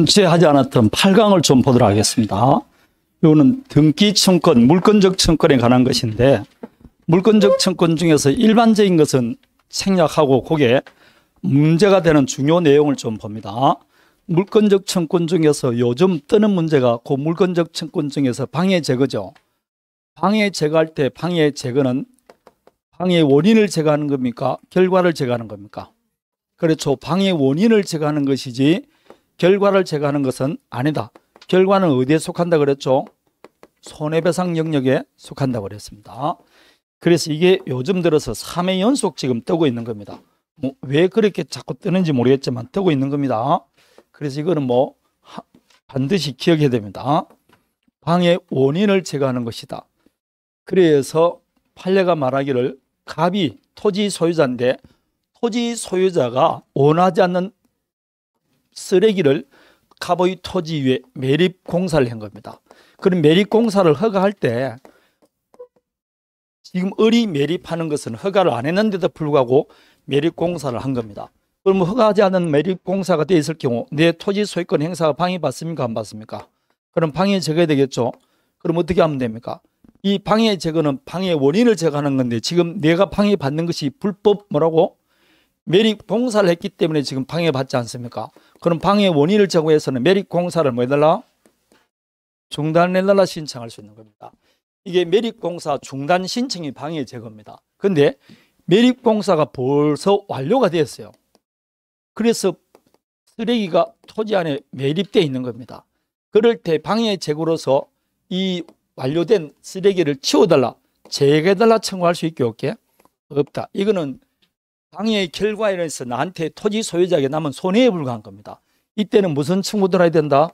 존재하지 않았던 8강을 좀 보도록 하겠습니다. 이거는 등기청권, 물권적 청권에 관한 것인데, 물권적 청권 중에서 일반적인 것은 생략하고 그게 문제가 되는 중요 내용을 좀 봅니다. 물권적 청권 중에서 요즘 뜨는 문제가 그 물권적 청권 중에서 방해 제거죠. 방해 제거할 때 방해 제거는 방해 원인을 제거하는 겁니까? 결과를 제거하는 겁니까? 그렇죠. 방해 원인을 제거하는 것이지 결과를 제거하는 것은 아니다. 결과는 어디에 속한다 그랬죠? 손해배상 영역에 속한다고 그랬습니다. 그래서 이게 요즘 들어서 3회 연속 지금 뜨고 있는 겁니다. 왜 그렇게 자꾸 뜨는지 모르겠지만 뜨고 있는 겁니다. 그래서 이거는 반드시 기억해야 됩니다. 방해 원인을 제거하는 것이다. 그래서 판례가 말하기를 갑이 토지 소유자인데 토지 소유자가 원하지 않는 쓰레기를 갑의 토지 위에 매립공사를 한 겁니다. 그럼 매립공사를 허가할 때 지금 을이 매립하는 것은 허가를 안 했는데도 불구하고 매립공사를 한 겁니다. 그럼 허가하지 않은 매립공사가 되어 있을 경우 내 토지 소유권 행사가 방해받습니까? 안 받습니까? 그럼 방해 제거해야 되겠죠. 그럼 어떻게 하면 됩니까? 이 방해 제거는 방해 원인을 제거하는 건데 지금 내가 방해받는 것이 불법 매립공사를 했기 때문에 지금 방해받지 않습니까? 그럼 방해 원인을 제거해서는 매립공사를 뭐 해달라? 중단해달라 신청할 수 있는 겁니다. 이게 매립공사 중단 신청이 방해 제거입니다. 그런데 매립공사가 벌써 완료가 되었어요. 그래서 쓰레기가 토지 안에 매립되어 있는 겁니다. 그럴 때 방해 제거로서 이 완료된 쓰레기를 치워달라, 제거해달라 청구할 수 있게 없게? 없다. 이거는 방해의 결과에 의해서 나한테 토지 소유자에게 남은 손해에 불과한 겁니다. 이때는 무슨 청구 들어가야 된다?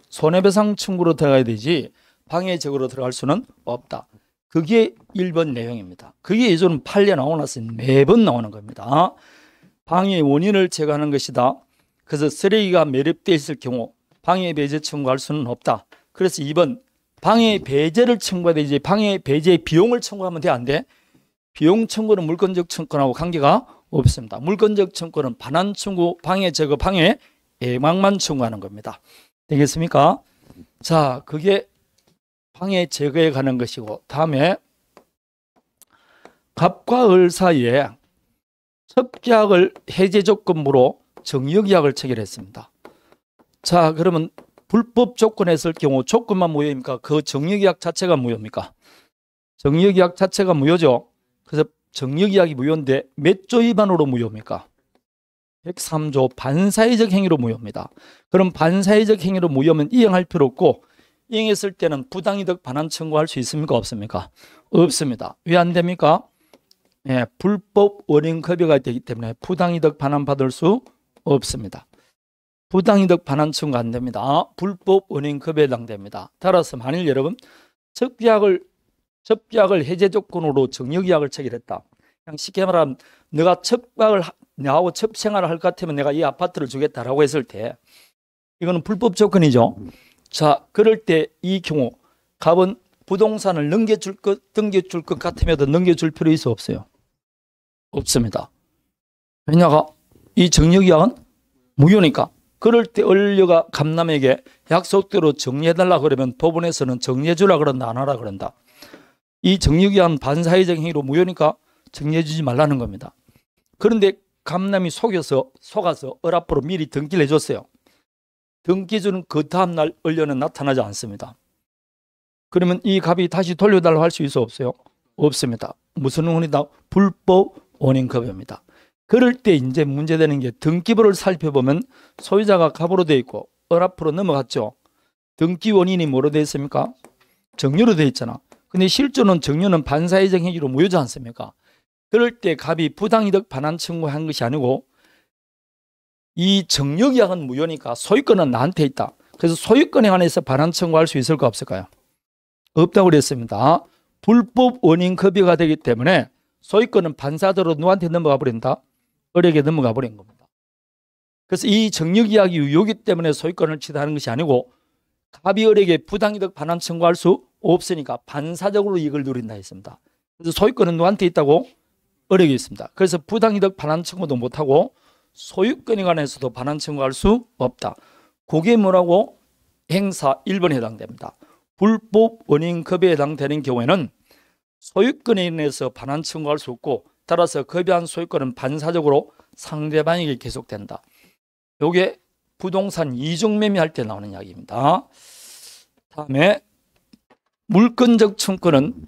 손해배상 청구로 들어가야 되지 방해 제거로 들어갈 수는 없다. 그게 1번 내용입니다. 그게 예전 판례 나오고 나서 매번 나오는 겁니다. 방해 원인을 제거하는 것이다. 그래서 쓰레기가 매립되어 있을 경우 방해 배제 청구할 수는 없다. 그래서 2번 방해 배제를 청구해야 되지 방해 배제 비용을 청구하면 돼? 안 돼? 비용 청구는 물권적 청구하고 관계가 없습니다. 물권적 청구는 반환 청구, 방해 제거, 방해 예망만 청구하는 겁니다. 되겠습니까? 자, 그게 방해 제거에 관한 것이고, 다음에 갑과 을 사이에 첩계약을 해제 조건부로 정유계약을 체결했습니다. 자, 그러면 불법 조건에 있을 경우 조건만 무효입니까? 그 정유계약 자체가 무효입니까? 정유계약 자체가 무효죠. 그래서 정유계약이 무효인데 몇 조 위반으로 무효입니까? 103조 반사회적 행위로 무효입니다. 그럼 반사회적 행위로 무효면 이행할 필요 없고 이행했을 때는 부당이득 반환 청구할 수 있습니까? 없습니까? 없습니다. 왜 안 됩니까? 불법 원인 급여가 되기 때문에 부당이득 반환 받을 수 없습니다. 부당이득 반환 청구 안 됩니다. 불법 원인 급여에 해당됩니다. 따라서 만일 여러분 첩계약을 해제 조건으로 정유계약을 체결했다. 그냥 쉽게 말하면 내가 나하고 첩생활을 할 것 같으면 내가 이 아파트를 주겠다라고 했을 때 이거는 불법 조건이죠. 자, 그럴 때 이 경우 갑은 부동산을 넘겨줄 것 같으면도 넘겨줄 필요 있어 없어요? 없습니다. 왜냐가 이 정유계약은 무효니까. 그럴 때 을녀가 갑남에게 약속대로 정리해달라 그러면 법원에서는 정리해주라 그런다 안 하라 그런다? 이 정유계약은 반사회적 행위로 무효니까 정리해주지 말라는 겁니다. 그런데 갑남이 속아서 을 앞으로 미리 등기를 해줬어요. 등기해주는 그 다음날 을녀는 나타나지 않습니다. 그러면 이 갑이 다시 돌려달라고 할 수 있어 없어요? 없습니다. 무슨 원인이다? 불법 원인급여입니다. 그럴 때 이제 문제되는 게 등기부를 살펴보면 소유자가 갑으로 되어 있고 을 앞으로 넘어갔죠. 등기 원인이 뭐로 되어 있습니까? 정유로 되어 있잖아. 근데 실조는 정유는 반사회적 행위로 무효지 않습니까? 그럴 때 갑이 부당이득 반환 청구한 것이 아니고 이 정유계약은 무효니까 소유권은 나한테 있다. 그래서 소유권에 관해서 반환 청구할 수 있을까 없을까요? 없다고 그랬습니다. 불법 원인 급여가 되기 때문에 소유권은 반사적으로 누구한테 넘어가 버린다? 을에게 넘어가 버린 겁니다. 그래서 이 정유계약이 유효기 때문에 소유권을 취득하는 것이 아니고 갑이 을에게 부당이득 반환 청구할 수 없으니까 반사적으로 이익을 누린다 했습니다. 그래서 소유권은 누구한테 있다고? 을에게 있습니다. 그래서 부당이득 반환 청구도 못하고 소유권에 관해서도 반환 청구할 수 없다. 그게 뭐라고? 행사 1번에 해당됩니다. 불법 원인급여에 해당되는 경우에는 소유권에 인해서 반환 청구할 수 없고 따라서 급여한 소유권은 반사적으로 상대방에게 계속된다. 이게 부동산 이중매매할 때 나오는 이야기입니다. 다음에 물권적 청구는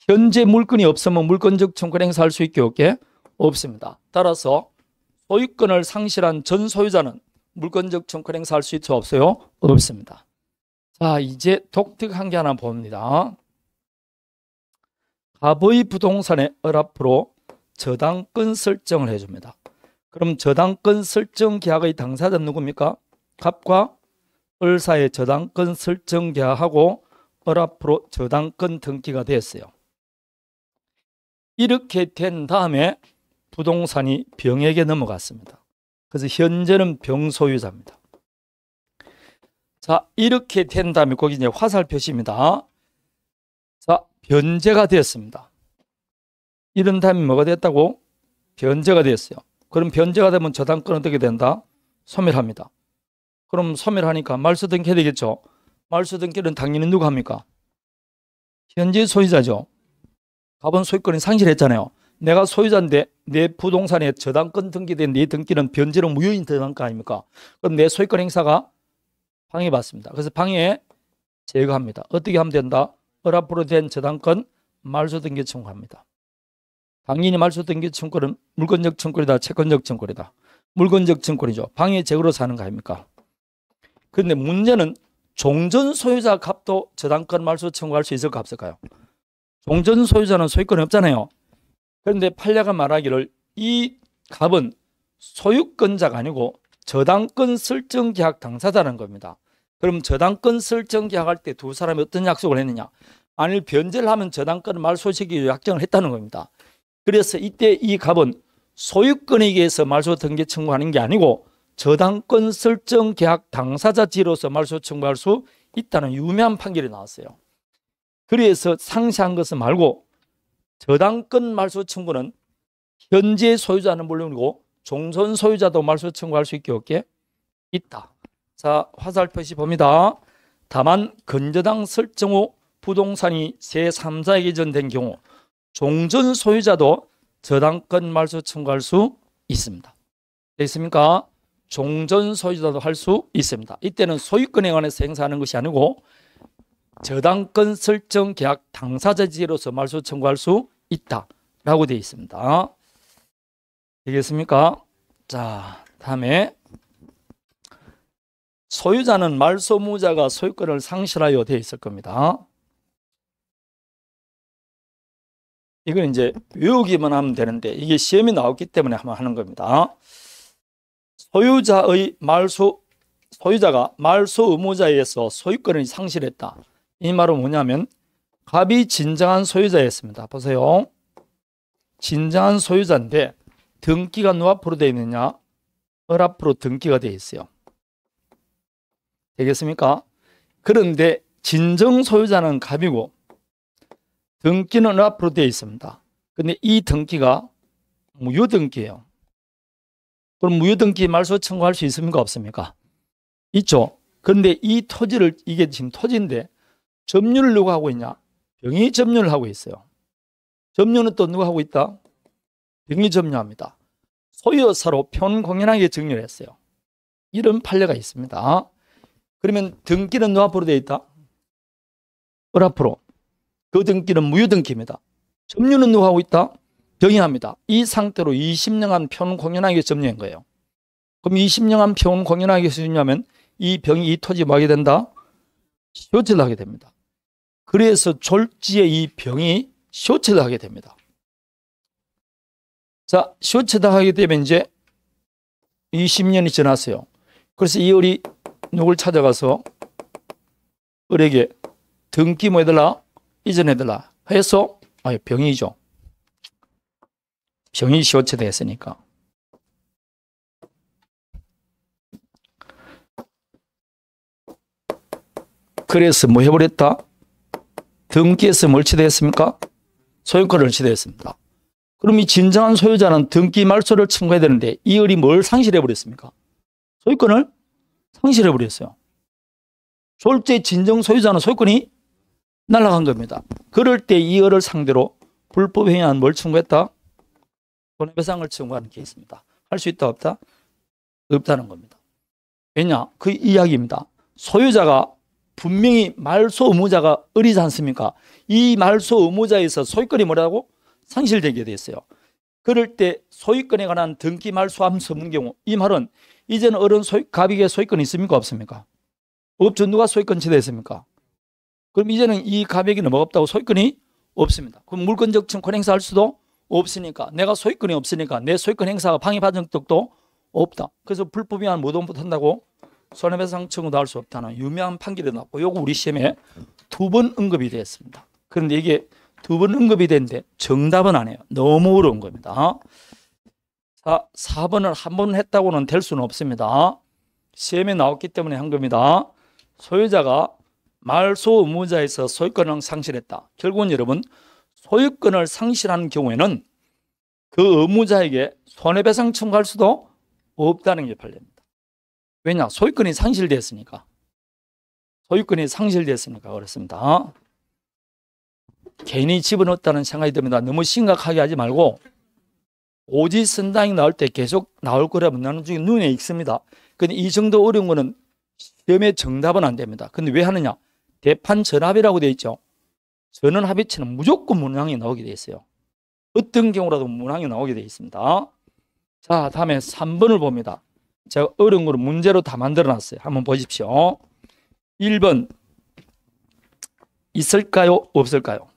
현재 물건이 없으면 물권적 청구를 행사할 수 있게 없게? 없습니다. 따라서 소유권을 상실한 전 소유자는 물권적 청구를 행사할 수 있어 없어요? 없습니다. 자, 이제 독특한 게 하나 봅니다. 갑의 부동산의 을앞으로 저당권 설정을 해줍니다. 그럼 저당권 설정 계약의 당사자는 누굽니까? 갑과 을 사이의 저당권 설정 계약하고 을앞으로 저당권 등기가 됐어요. 이렇게 된 다음에 부동산이 병에게 넘어갔습니다. 그래서 현재는 병 소유자입니다. 자, 이렇게 된 다음에 거기 이제 화살 표시입니다. 자, 변제가 되었습니다. 이런 다음에 뭐가 됐다고? 변제가 됐어요. 그럼 변제가 되면 저당권은 어떻게 된다? 소멸합니다. 그럼 소멸하니까 말소 등기해야 되겠죠. 말소 등기는 당연히 누가 합니까? 현재 소유자죠. 갑은 소유권이 상실했잖아요. 내가 소유자인데 내 부동산에 저당권 등기된 내 등기는 변제로 무효인 저당권 아닙니까? 그럼 내 소유권 행사가 방해받습니다. 그래서 방해 제거합니다. 어떻게 하면 된다? 을앞으로 된 저당권 말소 등기 청구합니다. 당연히 말소 등기 청구는 물권적 청구이다, 채권적 청구이다. 물권적 청구이죠. 방해 제거로 하는 거 아닙니까? 그런데 문제는 종전 소유자 갑도 저당권 말소 청구할 수 있을까 없을까요? 종전 소유자는 소유권이 없잖아요. 그런데 판례가 말하기를 이 갑은 소유권자가 아니고 저당권 설정 계약 당사자라는 겁니다. 그럼 저당권 설정 계약할 때 두 사람이 어떤 약속을 했느냐? 만일 변제를 하면 저당권을 말소시키기 약정을 했다는 겁니다. 그래서 이때 이 갑은 소유권에 의해서 말소 등기 청구하는 게 아니고 저당권 설정 계약 당사자지로서 말소 청구할 수 있다는 유명한 판결이 나왔어요. 그래서 상세한 것은 말고 저당권 말소 청구는 현재 소유자는 물론이고 종전 소유자도 말소 청구할 수 있게 없게 있다. 자, 화살 표시 봅니다. 다만 근저당 설정 후 부동산이 제3자에게 이전된 경우 종전 소유자도 저당권 말소 청구할 수 있습니다. 됐습니까? 종전 소유자도 할 수 있습니다. 이때는 소유권에 관해서 행사하는 것이 아니고 저당권 설정 계약 당사자지로서 말소 청구할 수 있다라고 되어 있습니다. 되겠습니까? 자, 다음에 소유자는 말소무자가 소유권을 상실하여 되어 있을 겁니다. 이건 이제 외우기만 하면 되는데 이게 시험이 나왔기 때문에 한번 하는 겁니다. 소유자가 말소 의무자에 의해서 소유권을 상실했다. 이 말은 뭐냐면 갑이 진정한 소유자였습니다. 보세요. 진정한 소유자인데 등기가 누 앞으로 되어 있느냐? 을 앞으로 등기가 되어 있어요. 되겠습니까? 그런데 진정 소유자는 갑이고 등기는 을 앞으로 되어 있습니다. 근데 이 등기가 무효등기예요. 그럼 무효등기 말소 청구할 수 있습니까? 없습니까? 있죠. 그런데 이 토지를, 이게 지금 토지인데 점유를 누가 하고 있냐? 병이 점유를 하고 있어요. 점유는 또 누가 하고 있다? 병이 점유합니다. 소유사로 편공연하게 정리를 했어요. 이런 판례가 있습니다. 그러면 등기는 누가 앞으로 되어 있다? 을 앞으로. 그 등기는 무효등기입니다. 점유는 누가 하고 있다? 병이 합니다. 이 상태로 20년간 편공연하게 점유한 거예요. 그럼 20년간 편공연하게 점유하면 이 병이 이 토지 뭐 하게 된다? 쇼체를 하게 됩니다. 그래서 졸지에 이 병이 쇼체를 하게 됩니다. 자, 쇼체를 하게 되면 이제 20년이 지났어요. 그래서 이 을이 누굴 찾아가서 을에게 등기 뭐 해달라? 이전해달라 해서 병이죠. 병이 쇼체됐으니까. 그래서 뭐 해버렸다? 등기에서 뭘 취득했습니까? 소유권을 취득했습니다. 그럼 이 진정한 소유자는 등기 말소를 청구해야 되는데 이 을이 뭘 상실해버렸습니까? 소유권을 상실해 버렸어요. 졸제 진정 소유자는 소유권이 날아간 겁니다. 그럴 때 이어를 상대로 불법 행위한 뭘 청구했다? 손해배상을 청구하는 케이스입니다. 할 수 있다 없다? 없다는 겁니다. 왜냐? 그 이야기입니다. 소유자가 분명히 말소 의무자가 어리지 않습니까? 이 말소 의무자에서 소유권이 뭐라고? 상실되게 됐어요. 그럴 때 소유권에 관한 등기 말소함 없는 경우, 이 말은 이제는 어른 갑에게 소유권이 있습니까 없습니까? 없죠. 누가 소유권 취득했습니까? 그럼 이제는 이 갑에게는 뭐가 없다고? 소유권이 없습니다. 그럼 물권적 청구 행사할 수도 없으니까, 내가 소유권이 없으니까 내 소유권 행사가 방해받은 적도 없다. 그래서 불법 위반 모두 못한다고 손해배상 청구도 할 수 없다는 유명한 판결이 나왔고, 요거 우리 시험에 2번 언급이 되었습니다. 그런데 이게 2번 언급이 됐는데 정답은 아니에요. 너무 어려운 겁니다. 자, 4번을 한 번 했다고는 될 수는 없습니다. 시험에 나왔기 때문에 한 겁니다. 소유자가 말소 의무자에서 소유권을 상실했다. 결국은 여러분, 소유권을 상실하는 경우에는 그 의무자에게 손해배상 청구할 수도 없다는 게 판례입니다. 왜냐? 소유권이 상실됐으니까. 소유권이 상실됐으니까 그렇습니다. 괜히 집어넣었다는 생각이 듭니다. 너무 심각하게 하지 말고 오지선당이 나올 때 계속 나올 거라면 나는 중에 눈에 익습니다. 근데 이 정도 어려운 거는 시험의 정답은 안 됩니다. 근데 왜 하느냐? 대판 전합이라고 되어 있죠. 전원 합의체는 무조건 문항이 나오게 되어 있어요. 어떤 경우라도 문항이 나오게 되어 있습니다. 자, 다음에 3번을 봅니다. 제가 어려운 거를 문제로 다 만들어 놨어요. 한번 보십시오. 1번 있을까요? 없을까요?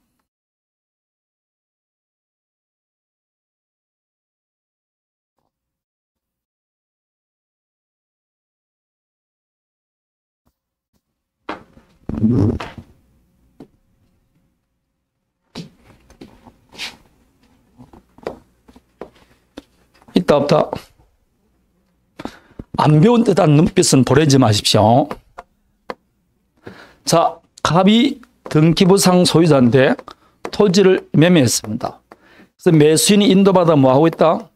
있다 없다? 안 배운 듯한 눈빛은 보내지 마십시오. 자, 갑이 등기부상 소유자인데 토지를 매매했습니다. 그래서 매수인이 인도받아 뭐하고 있다?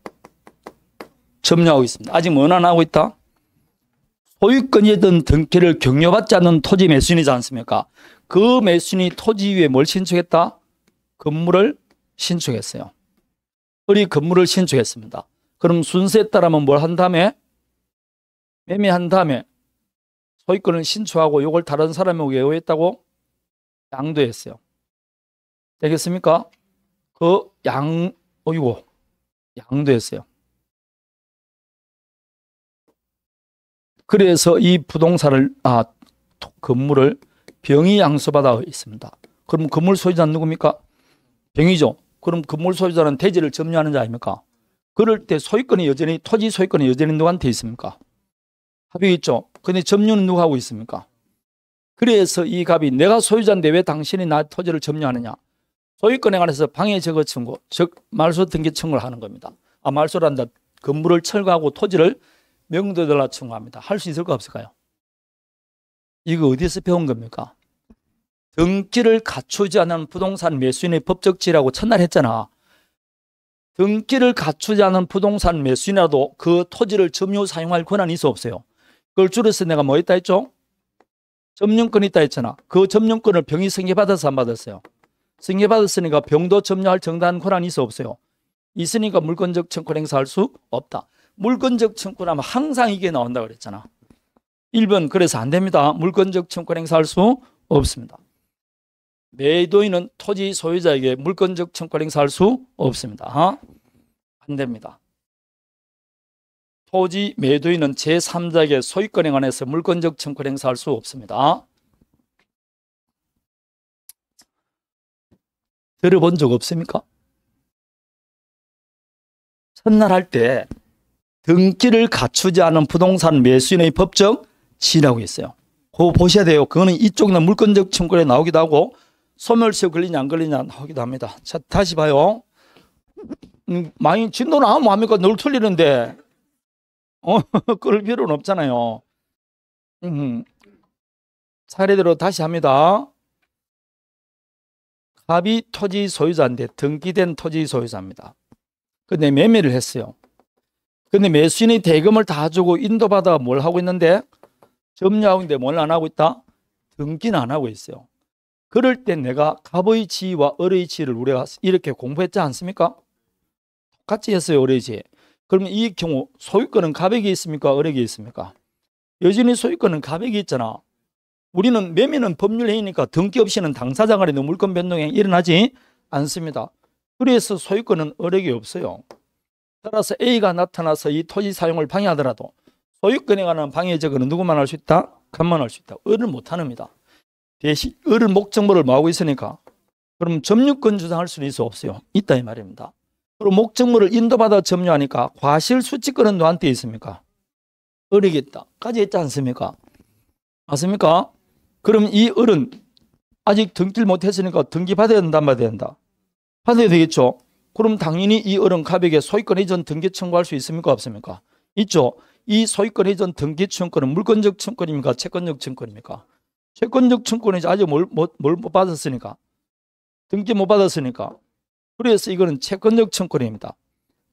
점유하고 있습니다. 아직 뭐 안 하고 있다? 소유권이든 등기를 경료받지 않는 토지 매수인이지 않습니까? 그 매수인이 토지 위에 뭘 신축했다? 건물을 신축했어요. 우리 건물을 신축했습니다. 그럼 순서에 따르면 뭘 한 다음에? 매매한 다음에 소유권을 신축하고 이걸 다른 사람에게 외우했다고? 양도했어요. 되겠습니까? 양도했어요. 그래서 이 부동산을, 건물을 병이 양수받아 있습니다. 그럼 건물 소유자는 누굽니까? 병이죠. 그럼 건물 소유자는 대지를 점유하는 자 아닙니까? 그럴 때 소유권이 여전히, 토지 소유권이 여전히 누구한테 있습니까? 합이 있죠. 근데 점유는 누가 하고 있습니까? 그래서 이 갑이 내가 소유자인데 왜 당신이 나 토지를 점유하느냐? 소유권에 관해서 방해 제거 청구, 즉 말소 등기 청구를 하는 겁니다. 말소란다. 건물을 철거하고 토지를 명도달라 청구합니다. 할 수 있을까 없을까요? 이거 어디서 배운 겁니까? 등기를 갖추지 않은 부동산 매수인의 법적 지위라고 첫날 했잖아. 등기를 갖추지 않은 부동산 매수인이라도 그 토지를 점유 사용할 권한이 있어 없어요? 그걸 줄여서 내가 뭐 있다 했죠? 점용권이 있다 했잖아. 그 점용권을 병이 승계받아서 안 받았어요? 승계받았으니까 병도 점유할 정당한 권한이 있어 없어요? 있으니까 물권적 청구를 행사할 수 없다. 물권적 청구라면 항상 이게 나온다 그랬잖아. 1번 그래서 안 됩니다. 물권적 청구를 행사할 수 없습니다. 매도인은 토지 소유자에게 물권적 청구를 행사할 수 없습니다. 안 됩니다. 토지 매도인은 제3자에게 소유권에 관해서 물권적 청구를 행사할 수 없습니다. 들어본 적 없습니까? 첫날 할 때 등기를 갖추지 않은 부동산 매수인의 법적 지위라고 있어요. 그거 보셔야 돼요. 그거는 이쪽이나 물권적 청구에 나오기도 하고 소멸시효 걸리냐 안 걸리냐 나오기도 합니다. 자, 다시 봐요. 많이 진도 나오면 뭐합니까? 늘 틀리는데 그럴 필요는 없잖아요. 차례대로 다시 합니다. 갑이 토지 소유자인데 등기된 토지 소유자입니다. 근데 매매를 했어요. 근데 매수인이 대금을 다 주고 인도받아 뭘 하고 있는데 점유하고 있는데 뭘 안 하고 있다? 등기는 안 하고 있어요. 그럴 때 내가 갑의 지위와 을의 지위를 우리가 이렇게 공부했지 않습니까? 똑같이 했어요. 을의 지위. 그러면 이 경우 소유권은 갑에게 있습니까? 을에게 있습니까? 여전히 소유권은 갑에게 있잖아. 우리는 매매는 법률행위니까 등기 없이는 당사자 간의 물권 변동이 일어나지 않습니다. 그래서 소유권은 을에게 없어요. 따라서 A가 나타나서 이 토지 사용을 방해하더라도 소유권에 관한 방해 저거는 누구만 할 수 있다? 갑만 할 수 있다. 을은 못합니다. 대신 을은 목적물을 뭐하고 있으니까 그럼 점유권 주장할 수는 있어 없어요? 있다 이 말입니다. 그리고 목적물을 인도받아 점유하니까 과실수취권은 누구한테 있습니까? 을에게 있다. 까지 있지 않습니까? 맞습니까? 그럼 이 을은 아직 등기를 못했으니까 등기 받아야 된다 안 받아야 된다? 받아야 되겠죠. 그럼 당연히 이 을은 갑에게 소유권 이전 등기 청구할 수 있습니까 없습니까? 있죠. 이 소유권 이전 등기 청구는 물권적 청구입니까? 채권적 청구입니까? 채권적 청구는 아직 뭘 못 받았으니까 등기 못 받았으니까 그래서 이거는 채권적 청구입니다.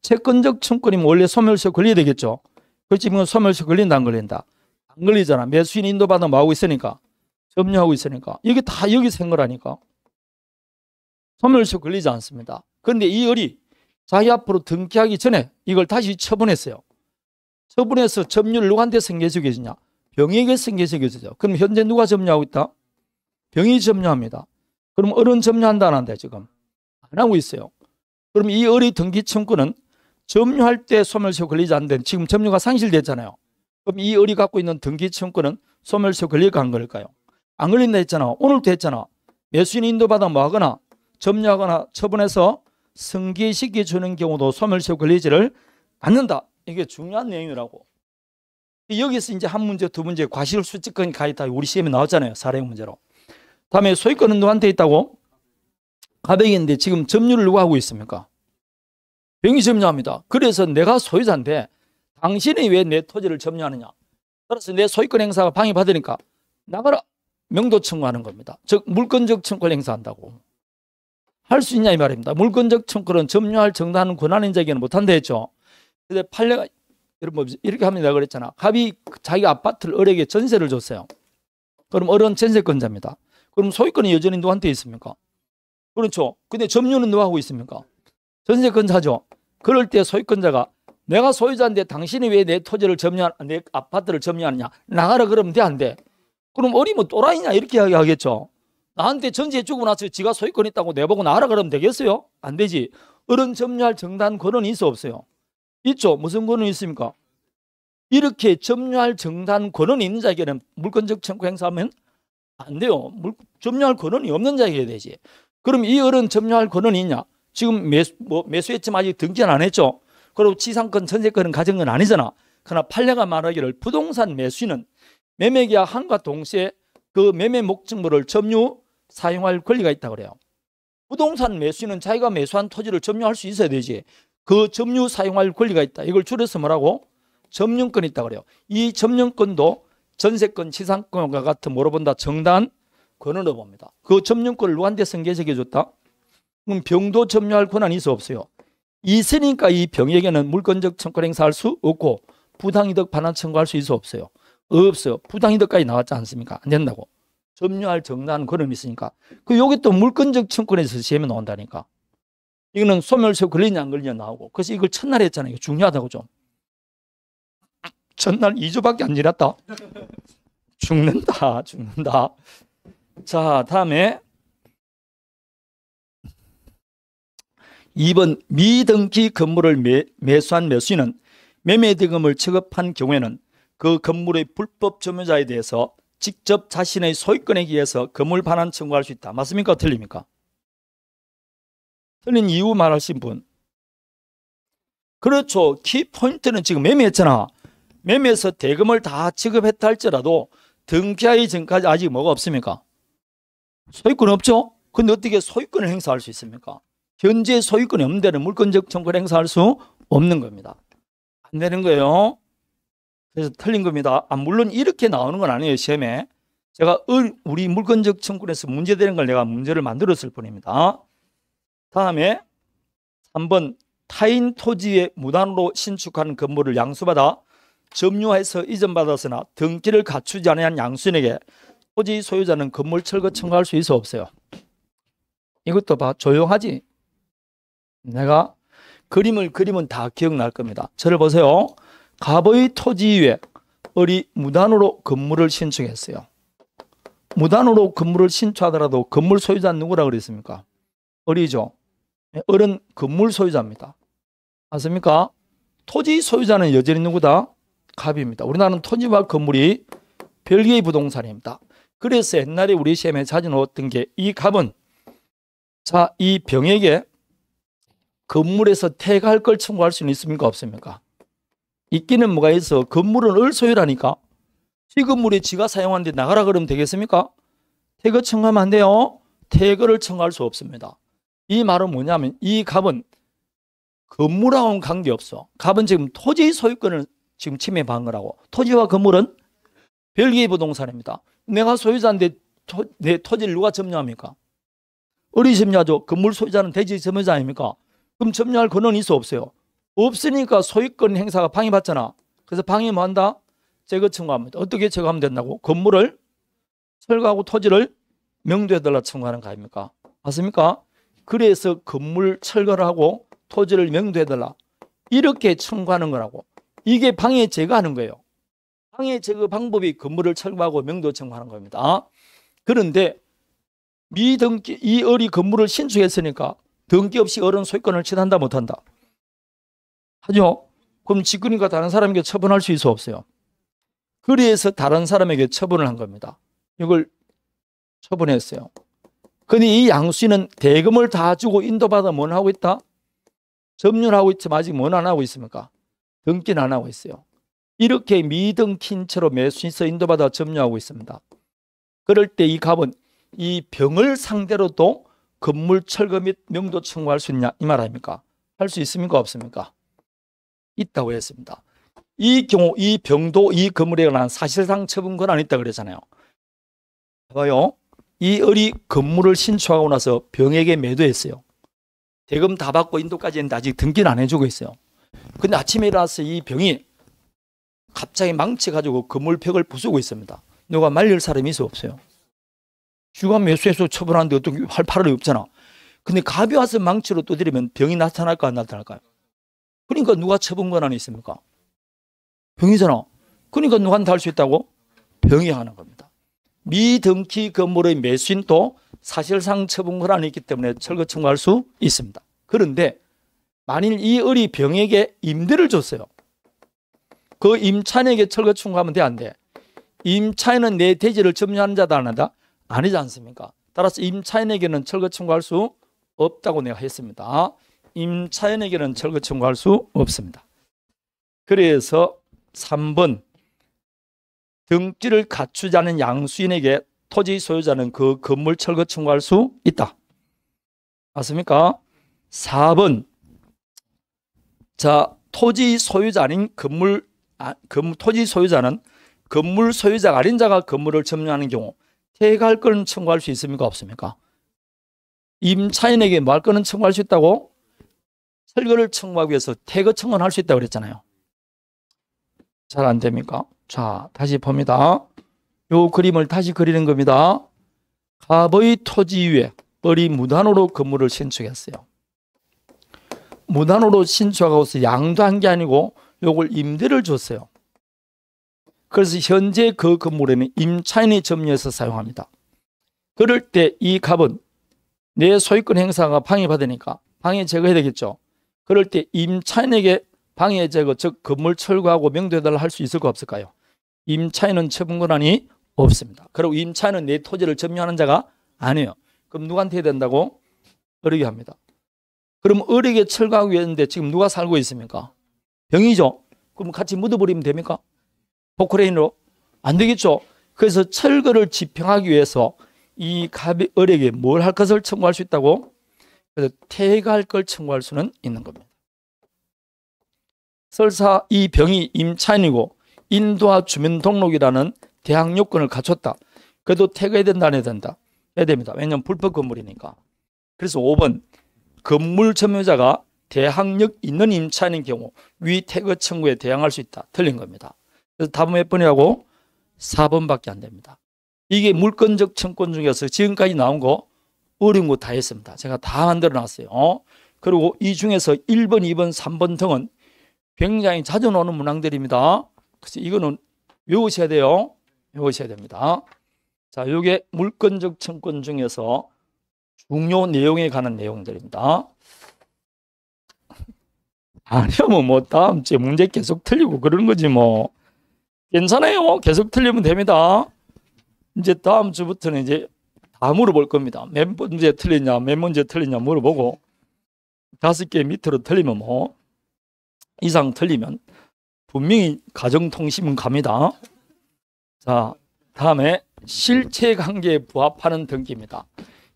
채권적 청구이면 원래 소멸시효 걸려야 되겠죠. 그렇지 이건 소멸시효 걸린다 안 걸린다? 안 걸리잖아. 매수인 인도받아 뭐 하고 있으니까 점유하고 있으니까 이게 다 여기서 한 거라니까. 소멸시효 걸리지 않습니다. 그런데 이 을이 자기 앞으로 등기하기 전에 이걸 다시 처분했어요. 처분해서 점유를 누구한테 승계시켜 주냐? 병에게 승계시켜 주죠. 그럼 현재 누가 점유하고 있다? 병이 점유합니다. 그럼 을은 점유한다 안 한다 지금? 안 하고 있어요. 그럼 이 을의 등기 청구는 점유할 때 소멸시효 걸리지 않는데 지금 점유가 상실됐잖아요. 그럼 이 을이 갖고 있는 등기 청구는 소멸시효 걸릴까 안 걸릴까요? 안 걸린다 했잖아. 오늘도 했잖아. 매수인 인도받아 뭐 하거나 점유하거나 처분해서 승계시켜 주는 경우도 소멸시효 걸리지를 않는다. 이게 중요한 내용이라고. 여기서 이제 한 문제, 두 문제 과실수취권이 가있다. 우리 시험에 나왔잖아요. 사례형 문제로. 다음에 소유권은 누구한테 있다고? 갑에게 있는데 지금 점유를 누가 하고 있습니까? 병이 점유합니다. 그래서 내가 소유자인데 당신이 왜 내 토지를 점유하느냐? 따라서 내 소유권 행사가 방해받으니까 나가라. 명도 청구하는 겁니다. 즉 물권적 청구를 행사한다고. 할 수 있냐 이 말입니다. 물권적 청구는 점유할 정당한 권한인 자에게는 못한다 했죠. 근데 판례가 여러분 이렇게 하면 내가 그랬잖아. 갑이 자기 아파트를 을에게 전세를 줬어요. 그럼 을은 전세권자입니다. 그럼 소유권이 여전히 누구한테 있습니까? 그렇죠. 근데 점유는 누가 하고 있습니까? 전세권자죠. 그럴 때 소유권자가 내가 소유자인데 당신이 왜 내 토지를 내 아파트를 점유하느냐? 나가라 그러면 돼 안 돼? 그럼 을이 뭐 또라이냐 이렇게 이야기하겠죠. 나한테 전세 주고 나서 지가 소유권 있다고 내보고 나가라 그러면 되겠어요? 안 되지. 을은 점유할 정당한 권한이 있어 없어요? 있죠. 무슨 권한이 있습니까? 이렇게 점유할 정당한 권한이 있는 자에게는 물권적 청구 행사하면 안 돼요. 점유할 권한이 없는 자에게 되지. 그럼 이 을은 점유할 권한이 있냐? 지금 매수했지만 아직 등기는 안 했죠. 그리고 지상권, 전세권은 가진 건 아니잖아. 그러나 판례가 말하기를 부동산 매수인은 매매계약함과 동시에 그 매매 목적물을 점유, 사용할 권리가 있다고 그래요. 부동산 매수인은 자기가 매수한 토지를 점유할 수 있어야 되지. 그 점유, 사용할 권리가 있다. 이걸 줄여서 뭐라고? 점유권이 있다고 그래요. 이 점유권도 전세권, 지상권과 같은 뭐로 본다? 정당한 권한으로 봅니다. 그 점유권을 누구한테 승계시켜 줬다? 그럼 병도 점유할 권한이 있어 없어요? 있으니까 이 병에게는 물권적 청구 행사할 수 없고 부당이득 반환 청구할 수 있어 없어요? 없어요. 부당이득까지 나왔지 않습니까? 안 된다고. 점유할 정당한 권한이 있으니까. 그 여기 또 물권적 청구에서 시험에 나온다니까. 이거는 소멸시효 걸리냐 안 걸리냐 나오고. 그래서 이걸 첫날 했잖아요. 이거 중요하다고 좀. 첫날 2주밖에 안 지났다. 죽는다. 자, 다음에 2번 미등기 건물을 매수한 매수인은 매매대금을 취급한 경우에는 그 건물의 불법 점유자에 대해서 직접 자신의 소유권에 의해서 건물 반환 청구할 수 있다. 맞습니까? 틀립니까? 틀린 이유 말하신 분. 그렇죠. 키포인트는 지금 매매했잖아. 매매에서 대금을 다 지급했다 할지라도 등기하기 전까지 아직 뭐가 없습니까? 소유권 없죠? 근데 어떻게 소유권을 행사할 수 있습니까? 현재 소유권이 없는 데는 물권적 청구를 행사할 수 없는 겁니다. 안 되는 거예요. 그래서 틀린 겁니다. 물론 이렇게 나오는 건 아니에요. 시험에. 제가 우리 물권적 청구에서 문제되는 걸 내가 문제를 만들었을 뿐입니다. 다음에 3번 타인 토지에 무단으로 신축한 건물을 양수받아 점유해서 이전받았으나 등기를 갖추지 않은 양수인에게 토지 소유자는 건물 철거 청구할 수 있어 없어요? 이것도 봐. 조용하지? 내가 그림을 그리면 다 기억날 겁니다. 저를 보세요. 갑의 토지 위에 을이 무단으로 건물을 신축했어요. 무단으로 건물을 신축하더라도 건물 소유자는 누구라고 그랬습니까? 을이죠. 을은 건물 소유자입니다. 맞습니까? 토지 소유자는 여전히 누구다? 갑입니다. 우리나라는 토지와 건물이 별개의 부동산입니다. 그래서 옛날에 우리 시험에 자주 나왔던 게 이 갑은 자, 이 병에게 건물에서 퇴가할 걸 청구할 수는 있습니까? 없습니까? 있기는 뭐가 있어? 건물은 을 소유라니까. 이 건물이 지가 사용하는데 나가라 그러면 되겠습니까? 퇴거 청구하면 안 돼요. 퇴거를 청구할 수 없습니다. 이 말은 뭐냐면 이 갑은 건물하고는 관계없어. 갑은 지금 토지 소유권을 지금 침해받은 거라고. 토지와 건물은 별개의 부동산입니다. 내가 소유자인데 내 토지를 누가 점유합니까? 을이 점유하죠. 건물 소유자는 대지 점유자 아닙니까? 그럼 점유할 권한이 있어 없어요? 없으니까 소유권 행사가 방해받잖아. 그래서 방해 뭐 한다? 제거 청구합니다. 어떻게 제거하면 된다고? 건물을 철거하고 토지를 명도해달라 청구하는 거 아닙니까? 맞습니까? 그래서 건물 철거를 하고 토지를 명도해달라 이렇게 청구하는 거라고. 이게 방해 제거하는 거예요. 방해 제거 방법이 건물을 철거하고 명도 청구하는 겁니다. 그런데 미등기 이 을이 건물을 신축했으니까 등기 없이 을은 소유권을 취한다 못한다? 하죠. 그럼 직권인가 다른 사람에게 처분할 수 있어 없어요? 그래서 다른 사람에게 처분을 한 겁니다. 이걸 처분했어요. 근데 이 양수인은 대금을 다 주고 인도받아 뭘 하고 있다? 점유를 하고 있지만 아직 뭘 안 하고 있습니까? 등기는 안 하고 있어요. 이렇게 미등기인 채로 매수인서 인도받아 점유하고 있습니다. 그럴 때 이 갑은 이 병을 상대로도 건물 철거 및 명도 청구할 수 있냐 이 말 아닙니까? 할 수 있습니까? 없습니까? 있다고 했습니다. 이 경우 이 병도 이 건물에 관한 사실상 처분 권한이 있다 그랬잖아요. 봐요. 이 을이 건물을 신축하고 나서 병에게 매도했어요. 대금 다 받고 인도까지 했는데 아직 등기는 안 해주고 있어요. 근데 아침에 일어나서 이 병이 갑자기 망쳐가지고 건물벽을 부수고 있습니다. 누가 말릴 사람이 있어 없어요? 쥐가 매수해서 처분하는데 어떻게 할 팔이 없잖아. 근데 갑이 와서 망치로 두드리면 병이 나타날까 안 나타날까요? 그러니까 누가 처분 권한이 있습니까? 병이잖아. 그러니까 누구한테 할 수 있다고? 병이 하는 겁니다. 미등기 건물의 매수인도 사실상 처분 권한이 있기 때문에 철거 청구할 수 있습니다. 그런데 만일 이 을이 병에게 임대를 줬어요. 그 임차인에게 철거 청구하면 돼 안 돼? 임차인은 내 대지를 점유하는 자다 안 한다? 아니지 않습니까? 따라서 임차인에게는 철거 청구할 수 없다고 내가 했습니다. 임차인에게는 철거 청구할 수 없습니다. 그래서 3번 등기를 갖추지 않은 양수인에게 토지 소유자는 그 건물 철거 청구할 수 있다. 맞습니까? 4번 자 토지 소유자 아닌 토지 소유자는 건물 소유자가 아닌 자가 건물을 점유하는 경우 퇴가할 거는 청구할 수 있습니까? 없습니까? 임차인에게 뭐 할 거는 청구할 수 있다고? 철거를 청구하기 위해서 퇴거 청구는 할 수 있다고 그랬잖아요. 잘 안 됩니까? 자, 다시 봅니다. 요 그림을 다시 그리는 겁니다. 갑의 토지 위에 을이 무단으로 건물을 신축했어요. 무단으로 신축하고서 양도한 게 아니고 요걸 임대를 줬어요. 그래서 현재 그 건물에는 임차인이 점유해서 사용합니다. 그럴 때 이 갑은 내 소유권 행사가 방해받으니까 방해 제거해야 되겠죠. 그럴 때 임차인에게 방해 제거, 즉 건물 철거하고 명도해달라 할 수 있을까 없을까요? 임차인은 처분 권한이 없습니다. 그리고 임차인은 내 토지를 점유하는 자가 아니에요. 그럼 누구한테 해야 된다고? 을에게 합니다. 그럼 을에게 철거하기 위해서인데 지금 누가 살고 있습니까? 병이죠. 그럼 같이 묻어버리면 됩니까? 포크레인으로? 안 되겠죠. 그래서 철거를 집행하기 위해서 이 갑이 을에게 뭘 할 것을 청구할 수 있다고? 그래서 퇴가할 걸 청구할 수는 있는 겁니다. 설사 이 병이 임차인이고 인도와 주민등록이라는 대항 요건을 갖췄다. 그래도 퇴가해야 된다 안 해야 된다? 해야 됩니다. 왜냐하면 불법 건물이니까. 그래서 5번 건물 점유자가 대항력 있는 임차인인 경우 위 퇴거 청구에 대항할 수 있다. 틀린 겁니다. 그래서 답은 몇 번이라고? 4번밖에 안 됩니다. 이게 물권적 청권 중에서 지금까지 나온 거 어려운 거 다 했습니다. 제가 다 만들어 놨어요. 그리고 이 중에서 1번, 2번, 3번 등은 굉장히 자주 나오는 문항들입니다. 그래서 이거는 외우셔야 돼요. 외우셔야 됩니다. 자, 이게 물권적 청권 중에서 중요 내용에 관한 내용들입니다. 아니면 뭐 다음 주에 문제 계속 틀리고 그러는 거지 뭐. 괜찮아요. 계속 틀리면 됩니다. 이제 다음 주부터는 이제 다 물어볼 겁니다. 몇 문제 틀리냐, 몇 문제 틀리냐 물어보고 5개 밑으로 틀리면 뭐 이상 틀리면 분명히 가정통신문 갑니다. 자, 다음에 실체관계에 부합하는 등기입니다.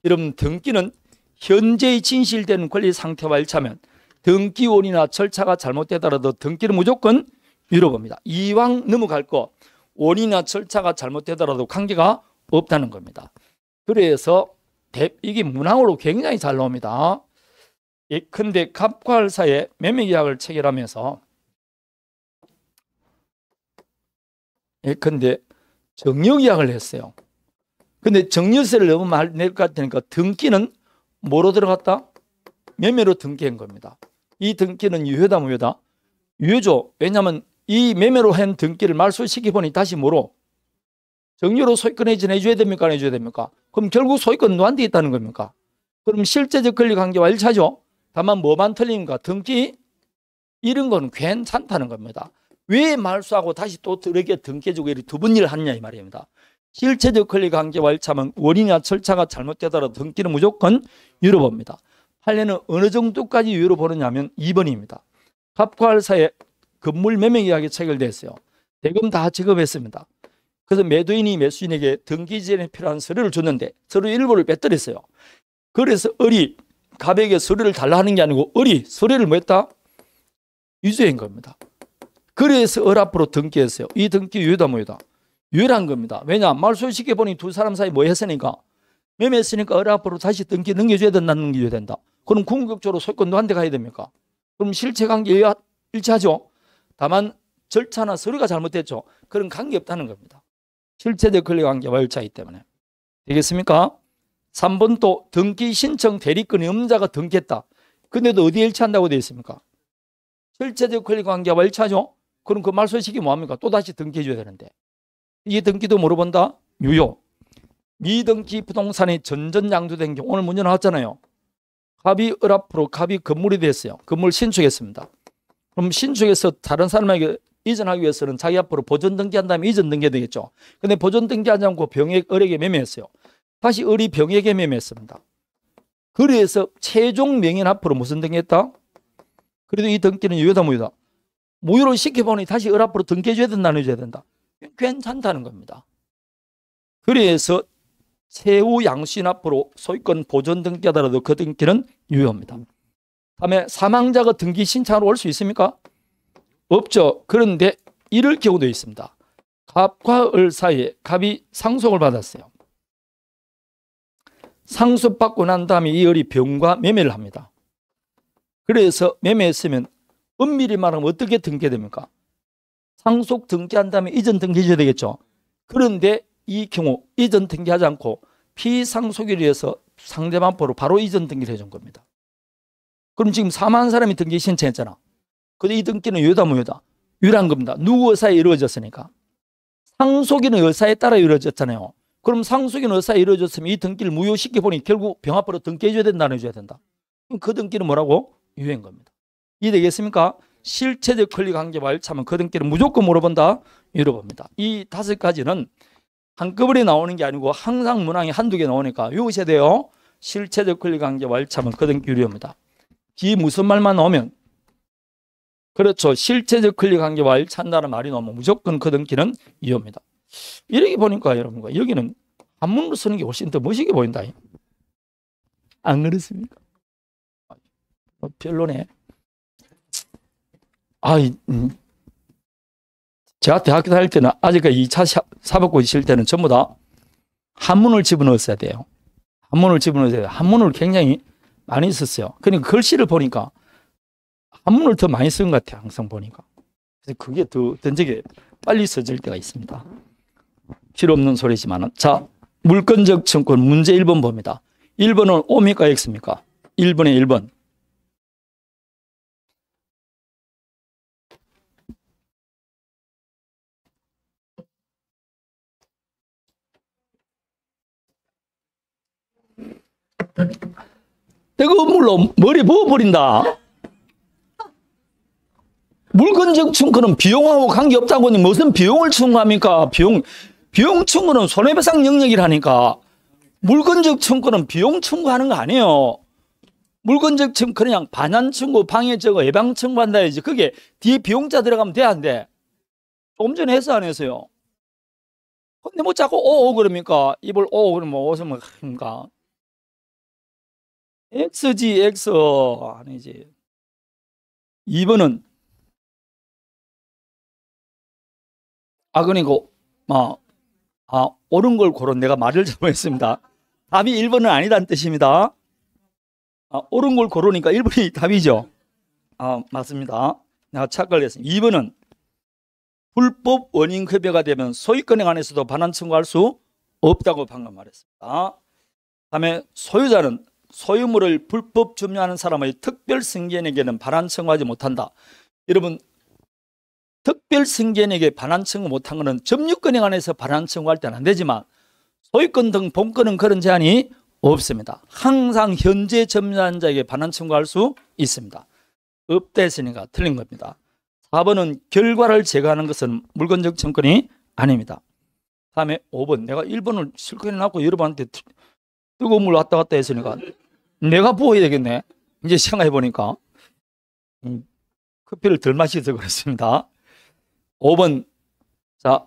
여러분, 등기는 현재의 진실된 권리 상태와 일치하면 등기원이나 절차가 잘못되더라도 등기는 무조건 유효봅니다. 이왕 넘어갈 거 원인이나 절차가 잘못되더라도 관계가 없다는 겁니다. 그래서 이게 문항으로 굉장히 잘 나옵니다. 예컨대 갑과 을 사이에 매매계약을 체결하면서 예컨대 정려계약을 했어요. 근데 정려세를 너무 많이 낼 것 같으니까 등기는 뭐로 들어갔다? 매매로 등기한 겁니다. 이 등기는 유효다 무효다? 유효죠. 왜냐하면 이 매매로 한 등기를 말소시켜보니 다시 뭐로? 정려로 소유권에 전해줘야 됩니까? 안 해줘야 됩니까? 그럼 결국 소유권 누구한테 있다는 겁니까? 그럼 실제적 권리관계와 일치하죠. 다만 뭐만 틀립니까? 등기 이런 건 괜찮다는 겁니다. 왜 말소하고 다시 또 이렇게 등기해주고 이렇게 두 번 일을 하느냐 이 말입니다. 실체적 권리관계와 일치하면 원인이나 절차가 잘못되더라도 등기는 무조건 유효봅니다. 판례는 어느 정도까지 유효로 보느냐면 2번입니다. 갑과 을 사이에 건물 매매 계약이 체결됐어요. 대금 다 지급했습니다. 그래서 매도인이 매수인에게 등기 전에 필요한 서류를 줬는데 서류 일부를 빼뜨렸어요. 그래서 을이 갑에게 서류를 달라 하는 게 아니고 을이 서류를 뭐 했다? 유죄인 겁니다. 그래서 을 앞으로 등기했어요. 이 등기 유효다 무효다? 유효한 겁니다. 왜냐? 말소시켜보니 두 사람 사이 뭐 했으니까 매매했으니까 을 앞으로 다시 등기 넘겨줘야 된다, 넘겨줘야 된다. 그럼 궁극적으로 소유권 누구한테 가야 됩니까? 그럼 실체관계 일치하죠. 다만 절차나 서류가 잘못됐죠. 그런 관계 없다는 겁니다. 실체적 권리관계와 일치하기 때문에. 되겠습니까? 3번 또 등기 신청 대리권의 음자가 등기했다. 근데도 어디에 일치한다고 되어 있습니까? 실체적 권리관계와 일치하죠. 그럼 그 말소식이 뭐합니까? 또다시 등기해 줘야 되는데. 이 등기도 물어본다? 유효. 미등기 부동산이 전전양도된 경우 오늘 문제 나왔잖아요. 갑이 을 앞으로 갑이 건물이 됐어요. 건물 신축했습니다. 그럼 신축해서 다른 사람에게 이전하기 위해서는 자기 앞으로 보존 등기한 다음에 이전 등기해야 되겠죠. 근데 보존 등기하지 않고 병액 을에게 매매했어요. 다시 을이 병액에 매매했습니다. 그래서 최종 명인 앞으로 무슨 등기했다? 그래도 이 등기는 유효다 무효다? 무효로 시켜보니 다시 을 앞으로 등기해줘야 된다 안 해줘야 된다? 괜찮다는 겁니다. 그래서 세후 양수인 앞으로 소유권 보존 등기하더라도 그 등기는 유효합니다. 다음에 사망자가 등기 신청하러 올 수 있습니까? 없죠. 그런데 이럴 경우도 있습니다. 갑과 을 사이에 갑이 상속을 받았어요. 상속받고 난 다음에 이 을이 병과 매매를 합니다. 그래서 매매했으면 엄밀히 말하면 어떻게 등기됩니까? 상속 등기한 다음에 이전 등기해줘야 되겠죠. 그런데 이 경우 이전 등기하지 않고 피상속에 의해서 상대방 앞으로 바로 이전 등기를 해준 겁니다. 그럼 지금 사망한 사람이 등기 신청했잖아. 근데 이 등기는 유효다 무효다? 유효한 겁니다. 누구 의사에 이루어졌으니까. 상속인의 의사에 따라 이루어졌잖아요. 그럼 상속인 의사에 이루어졌으면 이 등기를 무효시켜보니 결국 병 앞으로 등기해줘야 된다 안 해줘야 된다? 그럼 그 등기는 뭐라고? 유효인 겁니다. 이해되겠습니까? 실체적 권리관계와 일치하면 그 등기는 무조건 물어본다? 유효봅니다. 이 5가지는 한꺼번에 나오는 게 아니고 항상 문항이 한두 개 나오니까 외우셔야 돼요. 실체적 권리관계와 일치하면 그 등기 유효입니다. 뒤에 무슨 말만 나오면 그렇죠. 실체적 권리관계와 일치한다는 말이 나오면 무조건 그 등기는 유효입니다. 이렇게 보니까 여러분과 여기는 한문으로 쓰는 게 훨씬 더 멋있게 보인다. 안 그렇습니까? 별로네. 제가 대학교 다닐 때는 아직까지 2차 사법고시 실 때는 전부 다 한문을 집어넣었어야 돼요. 한문을 집어넣어야 돼요. 한문을 굉장히 많이 썼어요. 그러니까 글씨를 보니까 한문을 더 많이 쓴 것 같아요. 항상 보니까. 그래서 그게 더 던지게 빨리 써질 때가 있습니다. 필요 없는 소리지만은. 자, 물권적 청구는 문제 1번 봅니다. 1번은 O입니까 X입니까? 1번에 1번. 뜨거운 물로 머리 부어버린다. 물권적 청구는 비용하고 관계없다고 하니 무슨 비용을 청구합니까? 비용 청구는 손해배상 영역이라니까. 물권적 청구는 비용 청구하는 거 아니에요. 물권적 청구는 그냥 반환 청구, 방해 저거, 예방 청구한다 해야지. 그게 뒤에 비용자 들어가면 돼, 안 돼? 조금 전에 했어, 안 했어요? 근데 뭐 자꾸 오 그럽니까? 입을 오 그러면 무슨 뭐 합니까? X지, X. 아니지. 2번은 그러니까 옳은 걸 고른 내가 말을 잘못했습니다. 답이 1번은 아니다는 뜻입니다. 옳은 걸 고르니까 1번이 답이죠. 맞습니다. 내가 착각했습니다. 2번은 불법 원인 급여가 되면 소유권에 관해서도 반환 청구할 수 없다고 방금 말했습니다. 다음에 소유자는 소유물을 불법 점유하는 사람의 특별 승계인에게는 반환 청구하지 못한다. 여러분, 특별 승계인에게 반환 청구 못한 것은 점유권에 관해서 반환 청구할 때는 안 되지만 소유권 등 본권은 그런 제한이 없습니다. 항상 현재 점유한 자에게 반환 청구할 수 있습니다. 없다 했으니까 틀린 겁니다. 4번은 결과를 제거하는 것은 물권적 청구권이 아닙니다. 다음에 5번. 내가 1번을 실컷 해놨고 여러분한테 뜨거운 물 왔다 갔다 했으니까 내가 부어야 되겠네. 이제 생각해 보니까 커피를 덜 마셔서 그렇습니다. 5번. 자,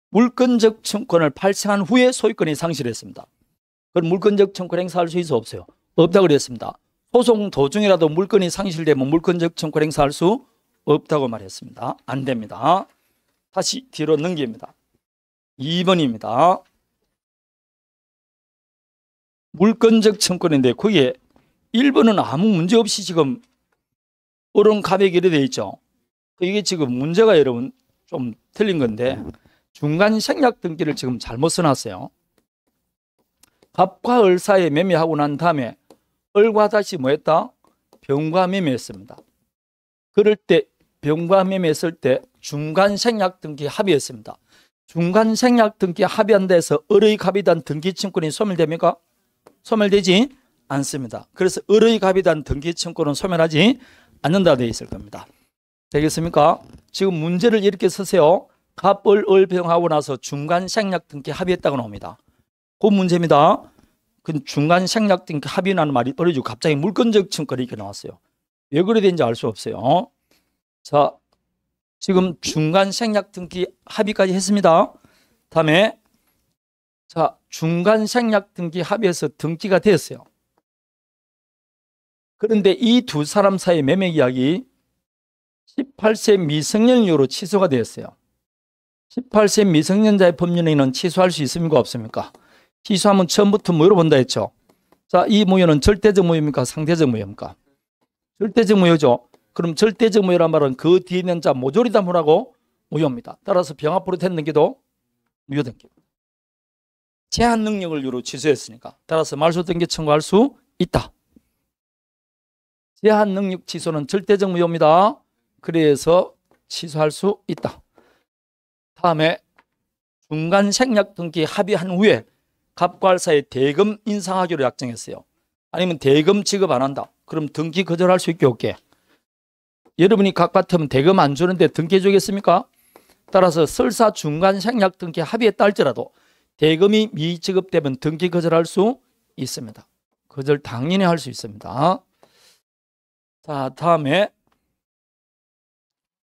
물권적 청구권을 발생한 후에 소유권이 상실했습니다. 그럼 물권적 청구권 행사할 수 있어 없어요? 없다고 그랬습니다. 소송 도중이라도 물권이 상실되면 물권적 청구권 행사할 수 없다고 말했습니다. 안 됩니다. 다시 뒤로 넘깁니다. 2번입니다. 물권적 청구권인데 거기에 1번은 아무 문제 없이 지금 옳은 가백이 되어 있죠. 이게 지금 문제가 여러분 좀 틀린 건데 중간 생략 등기를 지금 잘못 써놨어요. 갑과 을 사이에 매매하고 난 다음에 을과 다시 뭐 했다? 병과 매매했습니다. 그럴 때 병과 매매했을 때 중간 생략 등기 합의했습니다. 중간 생략 등기 합의한다 해서 을의 갑에 대한 등기 청구권이 소멸됩니까? 소멸되지 않습니다. 그래서 을의 갑에 대한 등기 청구권은 소멸하지 않는다 되어 있을 겁니다. 되겠습니까? 지금 문제를 이렇게 쓰세요. 갑, 을, 병하고 나서 중간 생략 등기 합의했다고 나옵니다. 그 문제입니다. 그 중간 생략 등기 합의라는 말이 떨어지고 갑자기 물권적 청구권이 이렇게 나왔어요. 왜 그래 된지 알 수 없어요. 자, 지금 중간 생략 등기 합의까지 했습니다. 다음에 자, 중간 생략 등기 합의해서 등기가 되었어요. 그런데 이 두 사람 사이 매매 계약이 18세 미성년 이후로 취소가 되었어요. 18세 미성년자의 법률행위는 취소할 수 있습니까? 없습니까? 취소하면 처음부터 물어본다 했죠. 자, 이 무효는 절대적 무효입니까? 상대적 무효입니까? 절대적 무효죠. 그럼 절대적 무효란 말은 그 뒤에 있는 자 모조리다무라고 무효입니다. 따라서 병 앞으로 된 등기도 무효 등기입니다. 제한 능력을 이유로 취소했으니까 따라서 말소 등기 청구할 수 있다. 제한 능력 취소는 절대적 무효입니다. 그래서 취소할 수 있다. 다음에 중간 생략 등기 합의한 후에 갑과 을 사이에 대금 인상하기로 약정했어요. 아니면 대금 지급 안 한다. 그럼 등기 거절할 수 있게 없게. 여러분이 갑 같으면 대금 안 주는데 등기해 주겠습니까? 따라서 설사 중간 생략 등기 합의했다 할지라도 대금이 미지급되면 등기 거절할 수 있습니다. 거절 당연히 할 수 있습니다. 자, 다음에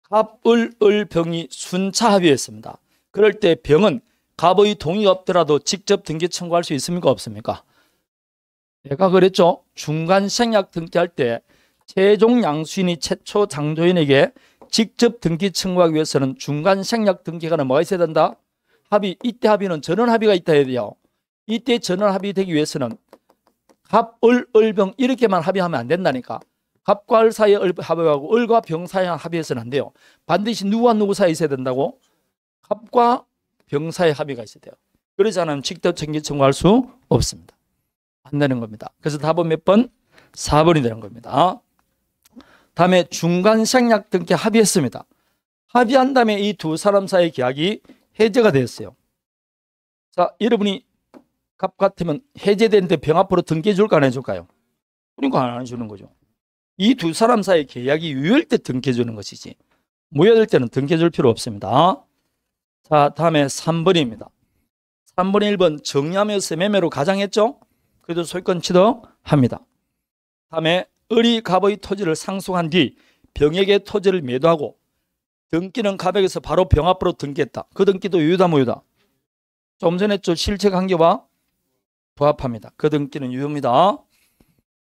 갑, 을, 병이 순차 합의했습니다. 그럴 때 병은 갑의 동의가 없더라도 직접 등기 청구할 수 있습니까? 없습니까? 내가 그랬죠. 중간 생략 등기할 때 최종 양수인이 최초 장조인에게 직접 등기 청구하기 위해서는 중간 생략 등기가는 뭐가 있어야 된다? 합의. 이때 합의는 전원 합의가 있다 해야 돼요. 이때 전원 합의되기 위해서는 갑, 을, 병 이렇게만 합의하면 안 된다니까. 갑과 을 사이에 합의하고 을과 병 사이에 합의해서는 안 돼요. 반드시 누구와 누구 사이에 있어야 된다고? 갑과 병사의 합의가 있어야 돼요. 그러지 않으면 직접정지 청구할 수 없습니다. 안 되는 겁니다. 그래서 답은 몇 번? 4번이 되는 겁니다. 다음에 중간 생략 등기 합의했습니다. 합의한 다음에 이 두 사람 사이의 계약이 해제가 되었어요. 자, 여러분이 갑 같으면 해제되는데 병 앞으로 등기해 줄까 안 해줄까요? 그러니까 안 해주는 거죠. 이 두 사람 사이의 계약이 유효할 때 등기해 주는 것이지 무효될 때는 등기해 줄 필요 없습니다. 자, 다음에 3번입니다. 3번에 1번 정리하면서 매매로 가장했죠? 그래도 소유권 취득합니다. 다음에 을이 갑의 토지를 상속한 뒤 병에게 토지를 매도하고 등기는 갑에게서 바로 병 앞으로 등기했다. 그 등기도 유효다 무효다? 좀 전에 했죠. 실체 관계와 부합합니다. 그 등기는 유효입니다.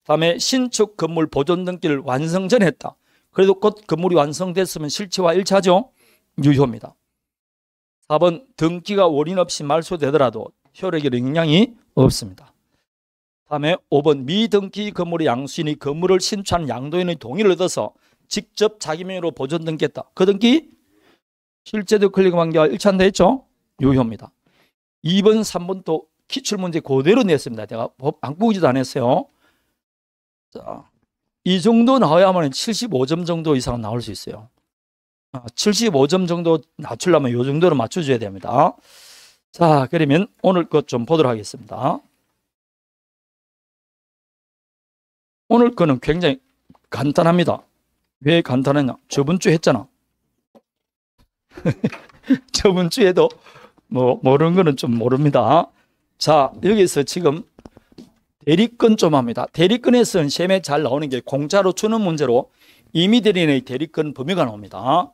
다음에 신축 건물 보존 등기를 완성 전에 했다. 그래도 곧 건물이 완성됐으면 실체와 일치하죠. 유효입니다. 4번 등기가 원인 없이 말소되더라도 효력에 영향이 없습니다. 다음에 5번 미등기 건물의 양수인이 건물을 신축한 양도인의 동의를 얻어서 직접 자기 명의로 보존 등기했다. 그 등기 실제적 권리금 관계와 일치한다 했죠. 유효입니다. 2번 3번 또 기출문제 그대로 냈습니다. 제가 법 안 꾸기지도 안 했어요. 자, 이 정도 나와야만 75점 정도 이상 나올 수 있어요. 75점 정도 낮추려면 이 정도로 맞춰줘야 됩니다. 자, 그러면 오늘 것 좀 보도록 하겠습니다. 오늘 거는 굉장히 간단합니다. 왜 간단하냐? 저번 주에 했잖아. 저번 주에도 뭐 모르는 거는 좀 모릅니다. 자, 여기서 지금 대리권 좀 합니다. 대리권에서는 시험에 잘 나오는 게 공짜로 주는 문제로 임의대리인의 대리권 범위가 나옵니다.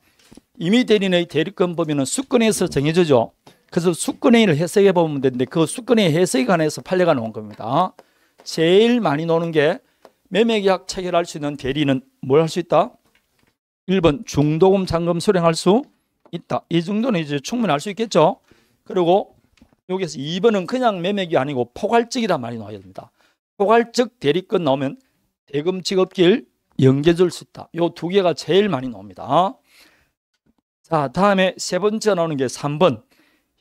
임의대리인의 대리권 범위는 수권에서 정해지죠. 그래서 수권회의를 해석해 보면 되는데 그 수권회의 해석에 관해서 판례가 나온 겁니다. 제일 많이 나오는 게 매매계약 체결할 수 있는 대리인은 뭘 할 수 있다? 1번 중도금 잔금 수령할 수 있다. 이 정도는 이제 충분히 할 수 있겠죠. 그리고 여기서 2번은 그냥 매매계약이 아니고 포괄적이다 말이 나와야 됩니다. 포괄적 대리권 나오면 대금 지급기일 연계줄 수 있다. 이 두 개가 제일 많이 나옵니다. 자, 다음에 세 번째 나오는 게 3번.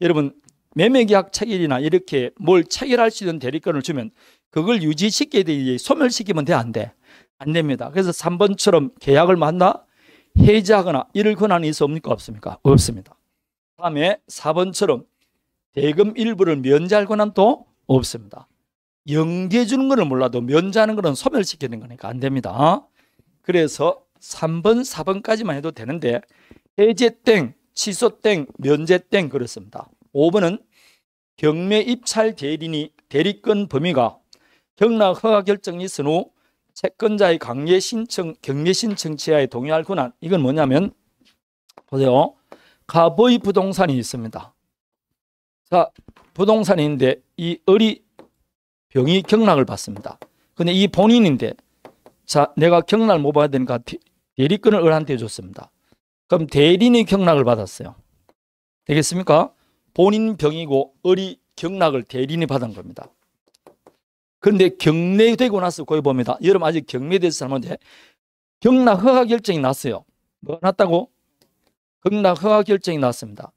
여러분 매매계약 체결이나 이렇게 뭘 체결할 수 있는 대리권을 주면 그걸 유지시켜야 되지 소멸시키면 돼 안 돼? 안 됩니다. 그래서 3번처럼 계약을 만나 해지하거나 이럴 권한이 있습니까 없습니까? 없습니다. 다음에 4번처럼 대금 일부를 면제할 권한도 없습니다. 연기해 주는 것을 몰라도 면제하는 것은 소멸시키는 거니까 안 됩니다. 그래서 3번, 4번까지만 해도 되는데 해제 땡, 취소 땡, 면제 땡 그렇습니다. 5번은 경매 입찰 대리인이 대리권 범위가 경락 허가 결정이 있은 후 채권자의 경매 신청 취하에 동의할 권한. 이건 뭐냐면 보세요. 갑의 부동산이 있습니다. 자, 부동산이 있는데 이 을이 병이 경락을 받습니다. 근데 이 본인인데 자, 내가 경락을 못 받아야 되니까 대리권을 을한테 줬습니다. 그럼 대리인이 경락을 받았어요. 되겠습니까? 본인 병이고 을이 경락을 대리인이 받은 겁니다. 그런데 경매되고 나서 거기 봅니다. 여러분 아직 경매돼서 사람한테 경락 허가 결정이 났어요. 뭐가 났다고? 경락 허가 결정이 났습니다.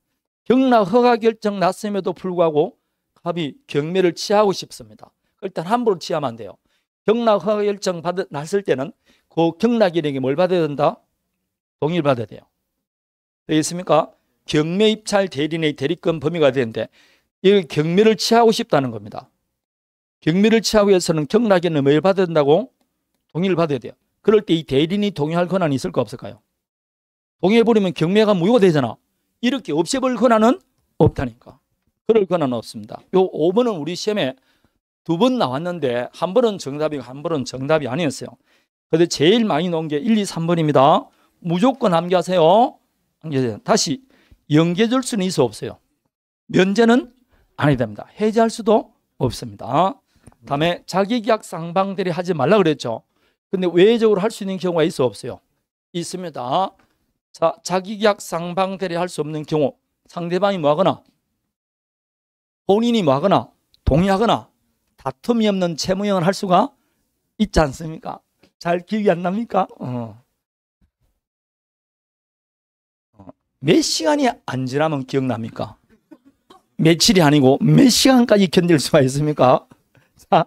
경락 허가 결정 났음에도 불구하고 갑이 경매를 취하고 싶습니다. 일단 함부로 취하면 안 돼요. 경락 허가 결정 났을 때는 그 경락인에게 뭘 받아야 된다? 동의를 받아야 돼요. 되겠습니까? 경매 입찰 대리인의 대리권 범위가 되는데 이 경매를 취하고 싶다는 겁니다. 경매를 취하기 위해서는 경락인은 뭘 받아야 된다고? 동의를 받아야 돼요. 그럴 때 이 대리인이 동의할 권한이 있을까 없을까요? 동의해버리면 경매가 무효가 되잖아. 이렇게 없애버릴 권한은 없다니까. 그럴 권한은 없습니다. 요 5번은 우리 시험에 2번 나왔는데 한 번은 정답이고 한 번은 정답이 아니었어요. 그런데 제일 많이 나온 게 1, 2, 3번입니다. 무조건 암기하세요. 다시 연계줄 수는 있어 없어요? 면제는 아니 됩니다. 해제할 수도 없습니다. 다음에 자기계약 쌍방대리 하지 말라 그랬죠. 근데 외적으로 할 수 있는 경우가 있어 없어요? 있습니다. 자, 자기계약 쌍방대리 할 수 없는 경우 상대방이 뭐하거나 본인이 뭐하거나 동의하거나 다툼이 없는 채무형을 할 수가 있지 않습니까? 잘 기억이 안 납니까? 몇 시간이 안 지나면 기억납니까? 며칠이 아니고 몇 시간까지 견딜 수가 있습니까? 자,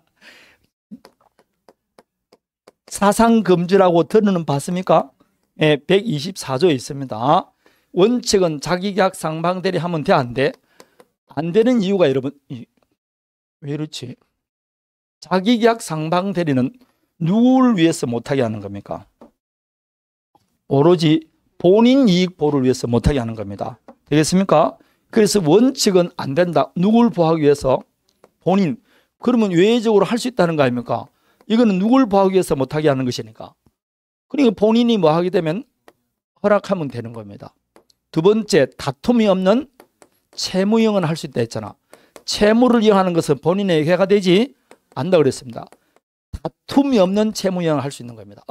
사상금지라고 들으는 봤습니까? 예, 124조에 있습니다. 원칙은 자기계약 상방대리 하면 돼, 안 돼? 안 되는 이유가 여러분, 왜 이렇지? 자기계약 상방대리는 누구를 위해서 못하게 하는 겁니까? 오로지 본인 이익 보호를 위해서 못하게 하는 겁니다. 되겠습니까? 그래서 원칙은 안 된다. 누구를 보호하기 위해서? 본인. 그러면 외적으로 할 수 있다는 거 아닙니까? 이거는 누구를 보호하기 위해서 못하게 하는 것이니까. 그러니까 본인이 뭐 하게 되면 허락하면 되는 겁니다. 두 번째, 다툼이 없는 채무 이행은 할 수 있다 했잖아. 채무를 이행하는 것은 본인의 해가 되지 않는다 그랬습니다. 다툼이 없는 채무 이행을 할 수 있는 겁니다.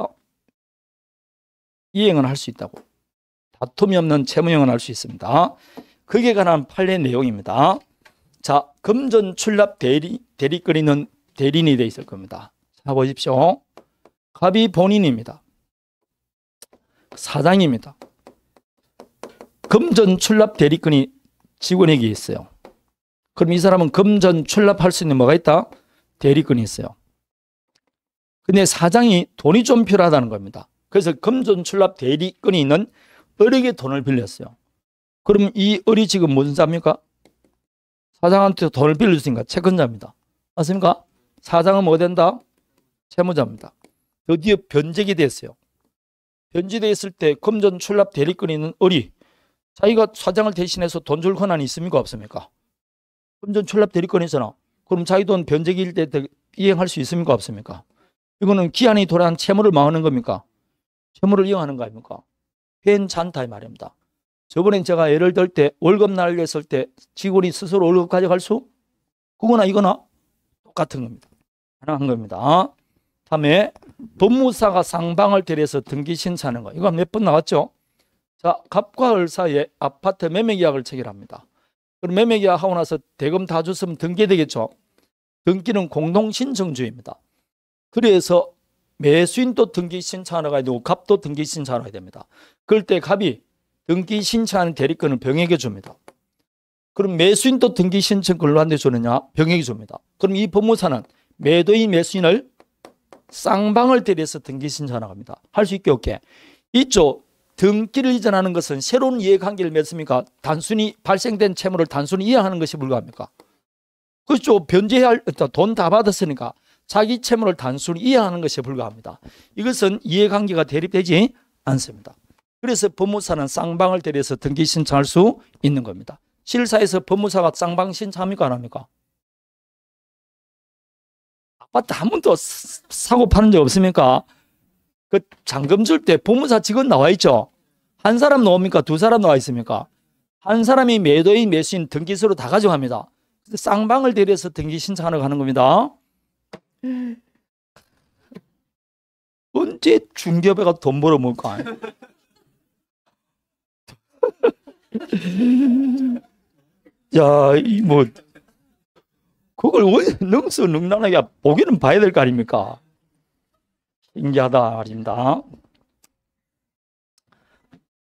이행은 할 수 있다고. 다툼이 없는 채무 이행은 할 수 있습니다. 그에 관한 판례 내용입니다. 자, 금전 출납 대리권이는 대리인이 되어 있을 겁니다. 자, 보십시오. 갑이 본인입니다. 사장입니다. 금전 출납 대리권이 직원에게 있어요. 그럼 이 사람은 금전 출납할 수 있는 뭐가 있다? 대리권이 있어요. 근데 사장이 돈이 좀 필요하다는 겁니다. 그래서 금전 출납 대리권이 있는 을에게 돈을 빌렸어요. 그럼 이 을이 지금 무슨 자입니까? 사장한테 돈을 빌렸으니까 채권자입니다. 맞습니까? 사장은 뭐 된다? 채무자입니다. 드디어 변제가 됐어요. 변제되어 있을 때 금전 출납 대리권이 있는 을이 자기가 사장을 대신해서 돈 줄 권한이 있습니까? 없습니까? 금전 출납 대리권이 있잖아. 그럼 자기 돈 변제기일 때 이행할 수 있습니까? 없습니까? 이거는 기한이 돌아한 채무를 막는 겁니까? 채무를 이행하는 거 아닙니까? 괜찮다 이 말입니다. 저번에 제가 예를 들 때 월급 날렸을 때 직원이 스스로 월급 가져갈 수? 그거나 이거나 똑같은 겁니다. 가능한 겁니다. 다음에 법무사가 상방을 대리해서 등기 신청하는 거. 이거 몇 번 나왔죠? 자, 갑과 을 사이에 아파트 매매계약을 체결합니다. 그럼 매매계약 하고 나서 대금 다 줬으면 등기되겠죠? 등기는 공동신청주의입니다. 그래서 매수인도 등기 신청하러 가야 되고 갑도 등기 신청하러 가야 됩니다. 그럴 때 갑이 등기 신청하는 대리권을 병에게 줍니다. 그럼 매수인도 등기 신청권을 누구한테 주느냐? 병에게 줍니다. 그럼 이 법무사는 매도인 매수인을 쌍방을 대리해서 등기 신청하러 갑니다. 할 수 있게 없게. 이쪽 등기를 이전하는 것은 새로운 이해관계를 맺습니까? 단순히 발생된 채무를 단순히 이해하는 것이 불가합니까? 그렇죠. 변제해야 할 돈 다 받았으니까 자기 채무를 단순히 이해하는 것이 불가합니다. 이것은 이해관계가 대립되지 않습니다. 그래서 법무사는 쌍방을 대리해서 등기 신청할 수 있는 겁니다. 실사에서 법무사가 쌍방 신청합니까? 안 합니까? 아파트 한 번도 사고 파는 적 없습니까? 그 잔금 줄 때 법무사 직원 나와 있죠? 한 사람 나옵니까? 두 사람 나와 있습니까? 한 사람이 매도인 매수인 등기서로 다 가져갑니다. 쌍방을 대리해서 등기 신청하러 가는 겁니다. 언제 중개업에가 돈 벌어먹을까? 야, 이 뭐 그걸 왜 능수능란하게 보기는 봐야 될 거 아닙니까? 신기하다 말입니다.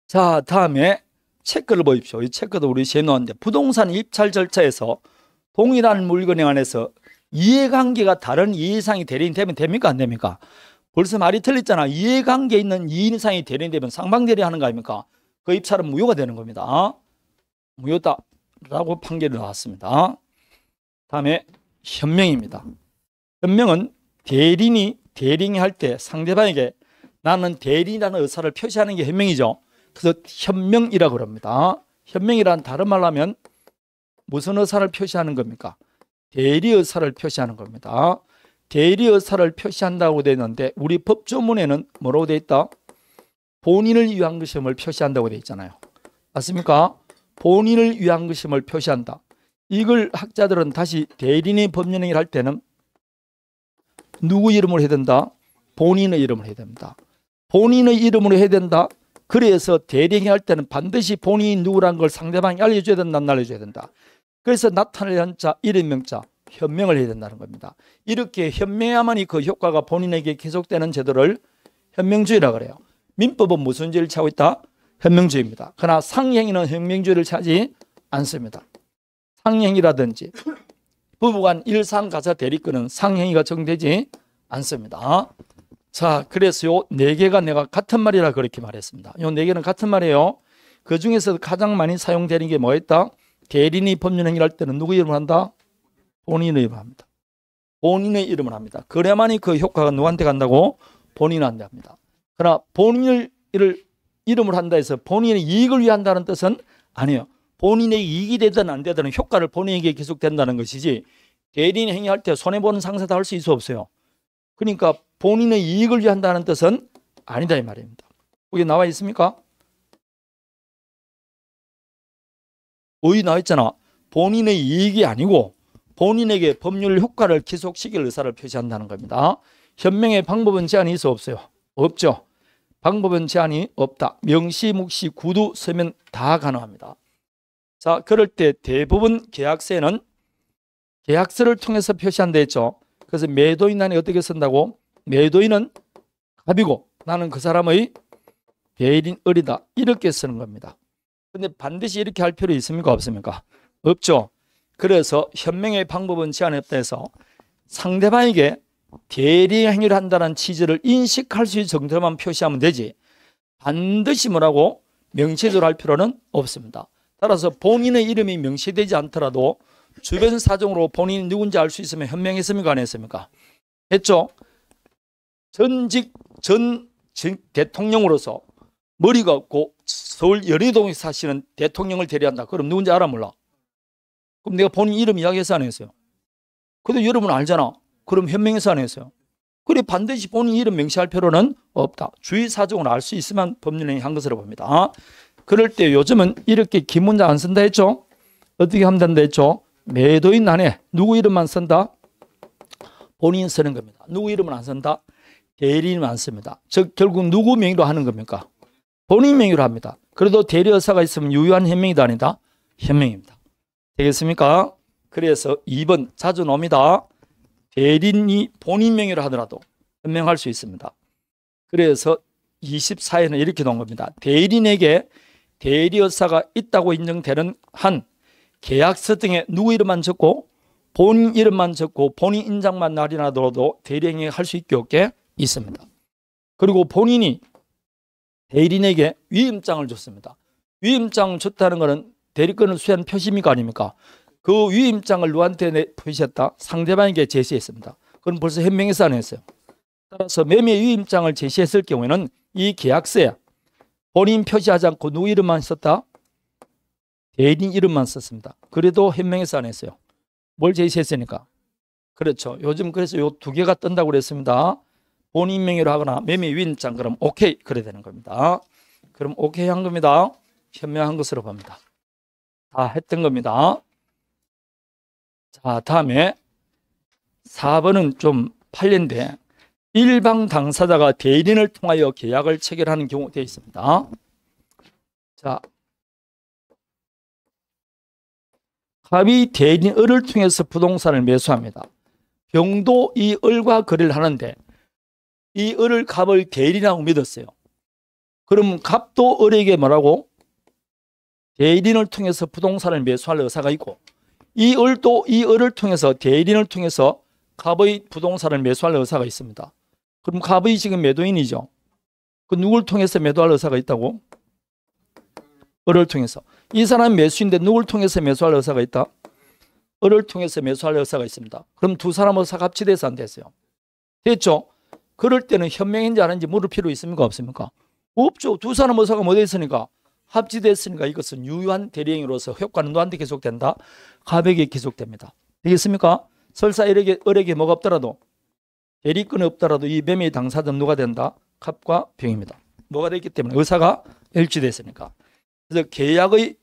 자, 다음에 체크를 보십시오. 이 체크도 우리 시해놓았는데 부동산 입찰 절차에서 동일한 물건에 관해서 이해관계가 다른 이해상이 대리인 되면 됩니까? 안 됩니까? 벌써 말이 틀렸잖아. 이해관계 있는 이해상이 대리인 되면 상방대리 하는 거 아닙니까? 그 입찰은 무효가 되는 겁니다. 무효다라고 판결이 나왔습니다. 다음에 현명입니다. 현명은 대리인이 할 때 상대방에게 나는 대리인이라는 의사를 표시하는 게 현명이죠. 그래서 현명이라고 합니다. 현명이란 다른 말로 하면 무슨 의사를 표시하는 겁니까? 대리 의사를 표시하는 겁니다. 대리 의사를 표시한다고 되어 있는데 우리 법조문에는 뭐라고 되어 있다? 본인을 위한 것임을 표시한다고 되어 있잖아요. 맞습니까? 본인을 위한 것임을 표시한다. 이걸 학자들은 다시 대리인의 법률행위를 할 때는 누구 이름으로 해야 된다? 본인의 이름으로 해야 됩니다. 본인의 이름으로 해야 된다. 그래서 대리행위 할 때는 반드시 본인이 누구라는 걸 상대방이 알려줘야 된다, 안 알려줘야 된다. 그래서 나타낼 현자, 이름 명자, 현명을 해야 된다는 겁니다. 이렇게 현명해야만이 그 효과가 본인에게 계속되는 제도를 현명주의라고 그래요. 민법은 무슨 죄를 취하고 있다? 현명주의입니다. 그러나 상행위는 현명주의를 차지 않습니다. 상행위라든지 부부간 일상가사 대리권은 상행위가 적용되지 않습니다. 자, 그래서 요 네 개가 내가 같은 말이라 그렇게 말했습니다. 요 네 개는 같은 말이에요. 그 중에서 가장 많이 사용되는 게 뭐였다? 대리인이 법률행위를 할 때는 누구 이름을 한다? 본인의 이름을 합니다. 본인의 이름을 합니다. 그래야만이 그 효과가 누구한테 간다고? 본인한테 합니다. 그러나 본인을 이름을 한다 해서 본인의 이익을 위한다는 뜻은 아니에요. 본인의 이익이 되든 안 되든 효과를 본인에게 계속된다는 것이지 대리인 행위할 때 손해보는 상사도 할 수 있어 없어요. 그러니까 본인의 이익을 위한다는 뜻은 아니다 이 말입니다. 여기 나와 있습니까? 여기 나와 있잖아. 본인의 이익이 아니고 본인에게 법률 효과를 지속시킬 의사를 표시한다는 겁니다. 현명의 방법은 제한이 있어 없어요? 없죠. 방법은 제한이 없다. 명시, 묵시, 구두, 서면 다 가능합니다. 자, 그럴 때 대부분 계약서에는 계약서를 통해서 표시한다 했죠. 그래서 매도인란에 어떻게 쓴다고? 매도인은 갑이고 나는 그 사람의 대리인 을이다. 이렇게 쓰는 겁니다. 근데 반드시 이렇게 할 필요 있습니까? 없습니까? 없죠. 그래서 현명의 방법은 제한이 없다 해서 상대방에게 대리 행위를 한다는 취지를 인식할 수 있는 정도만 표시하면 되지 반드시 뭐라고 명시적으로 할 필요는 없습니다. 따라서 본인의 이름이 명시되지 않더라도 주변 사정으로 본인이 누군지 알 수 있으면 현명했습니까? 안 했습니까? 했죠. 전 대통령으로서 머리가 없고 서울 연희동에 사시는 대통령을 대리한다. 그럼 누군지 알아 몰라? 그럼 내가 본인 이름 이야기해서 안 했어요. 근데 여러분 알잖아. 그럼 현명해서 안 했어요. 그래 반드시 본인 이름 명시할 필요는 없다. 주의 사정을 알 수 있으면 법률행위 한 것으로 봅니다. 그럴 때 요즘은 이렇게 긴 문장 안 쓴다 했죠? 어떻게 하면 된다 했죠? 매도인 안에 누구 이름만 쓴다? 본인 쓰는 겁니다. 누구 이름은 안 쓴다? 대리인은 안 씁니다. 즉 결국 누구 명의로 하는 겁니까? 본인 명의로 합니다. 그래도 대리의사가 있으면 유효한 현명이다 아니다? 현명입니다. 되겠습니까? 그래서 2번 자주 나옵니다. 대리인이 본인 명의로 하더라도 현명할 수 있습니다. 그래서 24에는 이렇게 나온 겁니다. 대리인에게 대리의사가 있다고 인정되는 한 계약서 등에 누구 이름만 적고 본인 이름만 적고 본인 인장만 날이나더라도 대리행위 할 수 있게 없게 있습니다. 그리고 본인이 대리인에게 위임장을 줬습니다. 위임장을 줬다는 것은 대리권을 수여한 표시입니까 아닙니까? 그 위임장을 누구한테 표시했다? 상대방에게 제시했습니다. 그럼 벌써 현명해서 안 했어요. 따라서 매매 위임장을 제시했을 경우에는 이 계약서에 본인 표시하지 않고 누구 이름만 썼다? 대리인 이름만 썼습니다. 그래도 현명해서 안 했어요. 뭘 제시했으니까? 그렇죠. 요즘 그래서 요 두 개가 뜬다고 그랬습니다. 본인 명의로 하거나 매매 위임장 그럼 오케이 그래야 되는 겁니다. 그럼 오케이 한 겁니다. 현명한 것으로 봅니다. 다 했던 겁니다. 자, 다음에 4번은 좀 팔린데 일방 당사자가 대리인을 통하여 계약을 체결하는 경우 되어 있습니다. 자, 갑이 대리인 을을 통해서 부동산을 매수합니다. 병도 이 을과 거래를 하는데 이 을을 갑을 대리인이라고 믿었어요. 그럼 갑도 을에게 뭐라고? 대리인을 통해서 부동산을 매수할 의사가 있고 이 을도 이 을을 통해서 대리인을 통해서 갑의 부동산을 매수할 의사가 있습니다. 그럼 갑의 지금 매도인이죠. 그 누굴 통해서 매도할 의사가 있다고? 을을 통해서. 이 사람은 매수인데 누굴 통해서 매수할 의사가 있다? 을을 통해서 매수할 의사가 있습니다. 그럼 두 사람 의사가 합치돼서 안 됐어요. 됐죠? 그럴 때는 현명인지 아닌지 물을 필요 있습니까? 없습니까? 없죠. 두 사람 의사가 뭐 됐으니까? 합치됐으니까 이것은 유효한 대리행위로서 효과는 누구한테 계속된다? 갑에게 계속됩니다. 되겠습니까? 설사 을에게 뭐가 없더라도 대리권이 없더라도 이 매매 당사자는 누가 된다? 갑과 병입니다. 뭐가 됐기 때문에 의사가 일치됐으니까. 그래서 계약의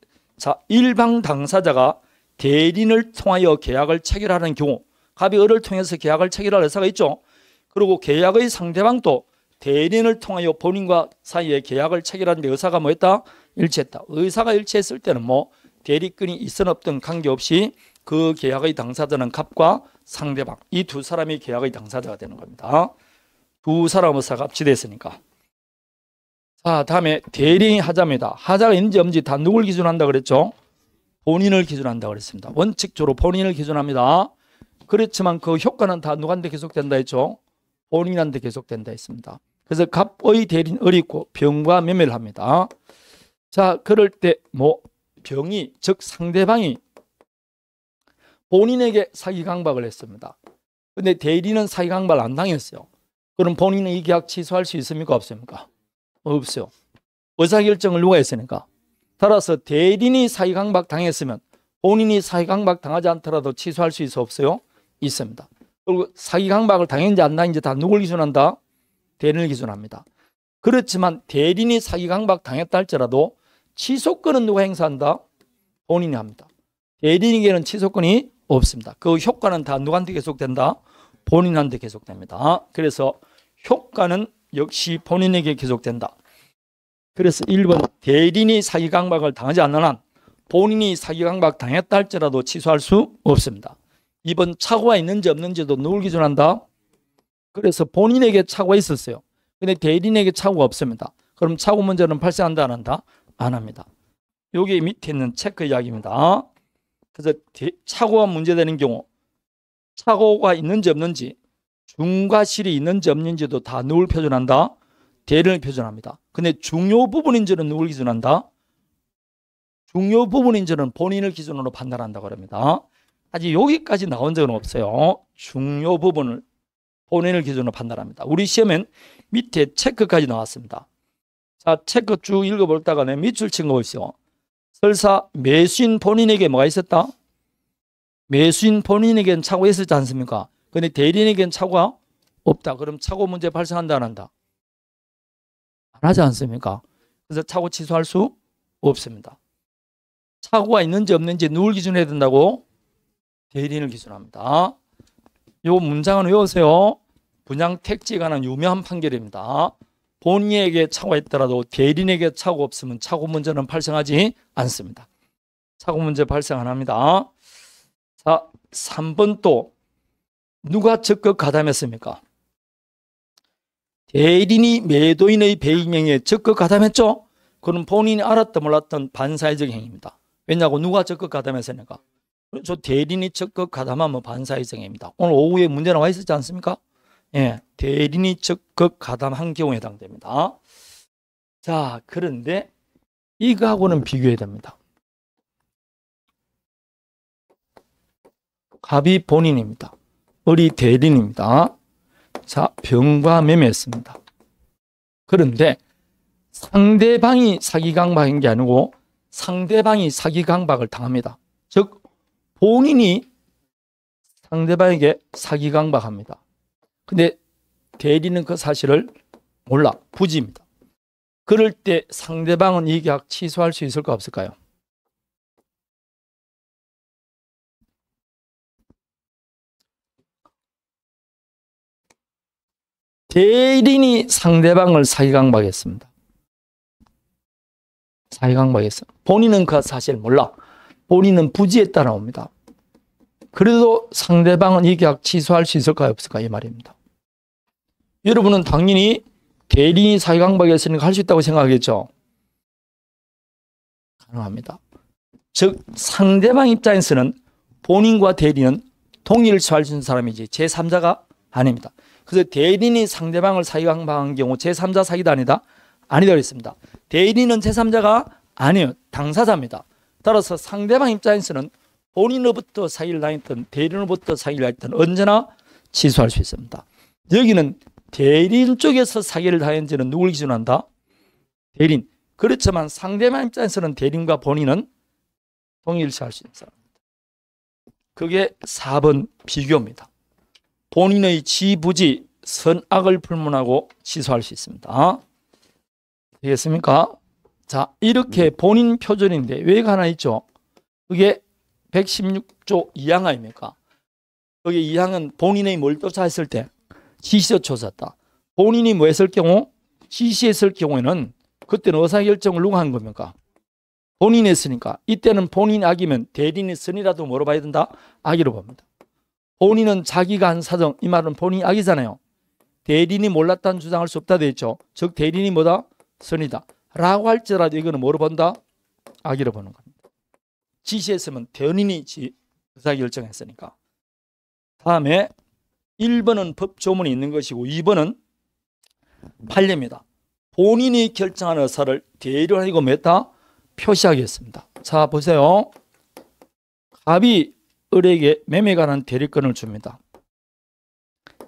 일방 당사자가 대리인을 통하여 계약을 체결하는 경우 갑이 을을 통해서 계약을 체결할 의사가 있죠. 그리고 계약의 상대방도 대리인을 통하여 본인과 사이에 계약을 체결하는 데 의사가 뭐였다? 일치했다. 의사가 일치했을 때는 뭐 대리권이 있든 없든 관계없이 그 계약의 당사자는 갑과 상대방 이 두 사람이 계약의 당사자가 되는 겁니다. 두 사람 의사가 합치됐으니까. 자, 다음에 대리인이 하자입니다. 하자가 있는지 없는지 다 누굴 기준한다 그랬죠? 본인을 기준한다 그랬습니다. 원칙적으로 본인을 기준합니다. 그렇지만 그 효과는 다 누구한테 계속된다 했죠? 본인한테 계속된다 했습니다. 그래서 갑의 대리인 어리고 병과 매매를 합니다. 자, 그럴 때 뭐 병이 즉 상대방이 본인에게 사기 강박을 했습니다. 근데 대리인은 사기 강박을 안 당했어요. 그럼 본인은 이 계약 취소할 수 있습니까? 없습니까? 없어요. 의사결정을 누가 했으니까. 따라서 대리인이 사기 강박 당했으면 본인이 사기 강박 당하지 않더라도 취소할 수 있어 없어요? 있습니다. 그리고 사기 강박을 당했는지 안 당했는지 다 누굴 기준한다? 대리인을 기준합니다. 그렇지만 대리인이 사기 강박 당했다 할지라도 취소권은 누가 행사한다? 본인이 합니다. 대리인에게는 취소권이 없습니다. 그 효과는 다 누구한테 계속된다? 본인한테 계속됩니다. 그래서 효과는 역시 본인에게 계속된다. 그래서 1번 대리인이 사기 강박을 당하지 않는 한 본인이 사기 강박 당했다 할지라도 취소할 수 없습니다. 2번 착오가 있는지 없는지도 누굴 기준한다? 그래서 본인에게 착오가 있었어요. 근데 대리인에게 착오가 없습니다. 그럼 착오 문제는 발생한다 안 한다? 안 합니다. 여기 밑에 있는 체크 이야기입니다. 그래서 착오가 문제되는 경우 착오가 있는지 없는지 중과 실이 있는지 없는지도 다 누굴 표준한다? 대리인을 표준합니다. 근데 중요 부분인지는 누굴 기준한다? 중요 부분인지는 본인을 기준으로 판단한다고 합니다. 아직 여기까지 나온 적은 없어요. 중요 부분을 본인을 기준으로 판단합니다. 우리 시험엔 밑에 체크까지 나왔습니다. 자, 체크 쭉 읽어볼다가 내 밑줄 친 거 보시죠. 설사 매수인 본인에게 뭐가 있었다? 매수인 본인에게는 착오가 있었지 않습니까? 근데 대리인에게는 착오가 없다. 그럼 착오 문제 발생한다 안 한다? 안 하지 않습니까? 그래서 착오 취소할 수 없습니다. 착오가 있는지 없는지 누굴 기준해야 된다고? 대리인을 기준합니다. 이 문장은 외우세요. 분양 택지에 관한 유명한 판결입니다. 본인에게 착오가 있더라도 대리인에게 착오가 없으면 착오 문제는 발생하지 않습니다. 착오 문제 발생 안 합니다. 자, 3번 또 누가 적극 가담했습니까? 대리인이 매도인의 배임행위에 적극 가담했죠? 그럼 본인이 알았든 몰랐든 반사회적 행위입니다. 왜냐하고 누가 적극 가담했습니까? 저 대리인이 적극 가담하면 반사회적 행위입니다. 오늘 오후에 문제 나와 있었지 않습니까? 예, 대리인이 적극 가담한 경우에 해당됩니다. 자, 그런데 이거하고는 비교해야 됩니다. 갑이 본인입니다. 을이 대리인입니다. 자, 병과 매매했습니다. 그런데 상대방이 사기 강박한 게 아니고 상대방이 사기 강박을 당합니다. 즉 본인이 상대방에게 사기 강박합니다. 근데 대리는 그 사실을 몰라. 부지입니다. 그럴 때 상대방은 이 계약 취소할 수 있을까 없을까요? 대리인이 상대방을 사기 강박했습니다. 사기 강박했어요. 본인은 그 사실을 몰라. 본인은 부지에 따라옵니다. 그래도 상대방은 이 계약 취소할 수 있을까요 없을까 이 말입니다. 여러분은 당연히 대리인이 사기 강박했으니까 할 수 있다고 생각하겠죠? 가능합니다. 즉 상대방 입장에서는 본인과 대리인은 동의를 처할 수 있는 사람이지 제3자가 아닙니다. 그래서 대리인이 상대방을 사기 강박한 경우 제3자 사기다 아니다? 아니다 그랬습니다. 대리인은 제3자가 아니에요. 당사자입니다. 따라서 상대방 입장에서는 본인으로부터 사기를 당했든 대리인으로부터 사기를 당했든 언제나 취소할 수 있습니다. 여기는 대리인 쪽에서 사기를 당했는지는 누굴 기준한다? 대리인. 그렇지만 상대방 입장에서는 대리인과 본인은 동의를 취할 수 있는 사람입니다. 그게 4번 비교입니다. 본인의 지부지 선악을 불문하고 취소할 수 있습니다. 되겠습니까? 자, 이렇게 본인 표준인데 왜가 하나 있죠? 그게 116조 2항 아닙니까? 여기 2항은 본인의 뭘 조사했을 때 지시서 조사했다. 본인이 뭐 했을 경우? 지시했을 경우에는 그때는 의사결정을 누가 한 겁니까? 본인이 했으니까 이때는 본인이 악이면 대리인이 선이라도 뭐로 봐야 된다? 악이로 봅니다. 본인은 자기가 한 사정, 이 말은 본인이 악이잖아요. 대리인이 몰랐다는 주장할 수 없다 되어 있죠. 즉 대리인이 뭐다? 선이다 라고 할지라도 이거는 뭐로 본다? 악의로 보는 겁니다. 지시했으면 대언인이 의사결정했으니까. 다음에 1번은 법조문이 있는 것이고 2번은 판례입니다. 본인이 결정한 의사를 대리하고 맺다 표시하겠습니다. 자 보세요. 갑이 을에게 매매에 관한 대리권을 줍니다.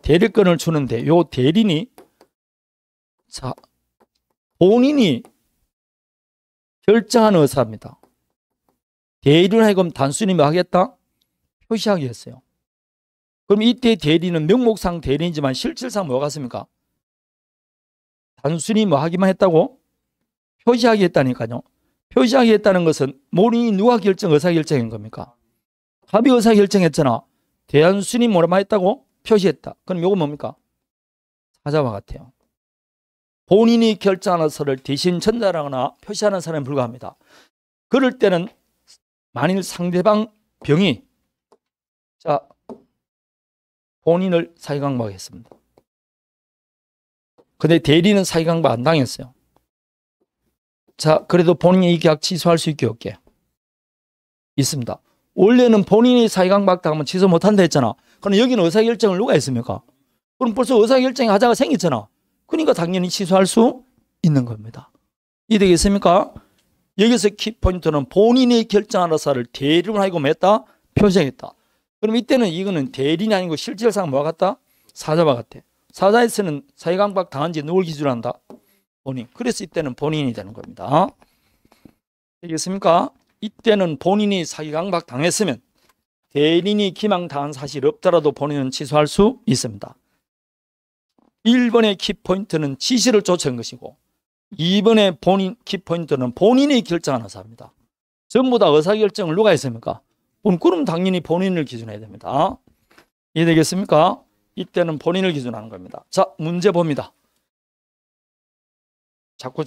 대리권을 주는데 요 대리인이 자 본인이 결정한 의사입니다. 대리를 하여금 단순히 뭐 하겠다? 표시하게 했어요. 그럼 이때 대리는 명목상 대리이지만 실질상 뭐가 같습니까? 단순히 뭐 하기만 했다고? 표시하게 했다니까요. 표시하게 했다는 것은 본인이 누가 의사결정인 겁니까? 갑이 의사결정했잖아. 단순히 뭐라만 했다고? 표시했다. 그럼 이거 뭡니까? 사자와 같아요. 본인이 결정한 의사를 대신 전달하거나 표시하는 사람에 불과합니다. 그럴 때는 만일 상대방 병이 자 본인을 사기강박했습니다. 근데 대리는 사기강박 안 당했어요. 자 그래도 본인이 이 계약 취소할 수 있게 없게 있습니다. 원래는 본인이 사기강박 당하면 취소 못한다 했잖아. 그럼 여기는 의사결정을 누가 했습니까? 그럼 벌써 의사결정의 하자가 생겼잖아. 그러니까 당연히 취소할 수 있는 겁니다. 이해되겠습니까? 여기서 키포인트는 본인이 결정한 의사를 대리를 하고 맺다 표시하겠다. 그럼 이때는 이거는 대리인이 아니고 실질상 뭐와 같다? 사자와 같아. 사자에서는 사기강박 당한 지 누굴 기준으로 한다? 본인. 그래서 이때는 본인이 되는 겁니다. 되겠습니까? 이때는 본인이 사기강박 당했으면 대리인이 기망당한 사실이 없더라도 본인은 취소할 수 있습니다. 1번의 키포인트는 지시를 쫓은 것이고 2번의 키포인트는 본인이 결정한 의사입니다. 전부 다 의사결정을 누가 했습니까? 그럼 당연히 본인을 기준해야 됩니다. 이해되겠습니까? 이때는 본인을 기준하는 겁니다. 자, 문제 봅니다. 자꾸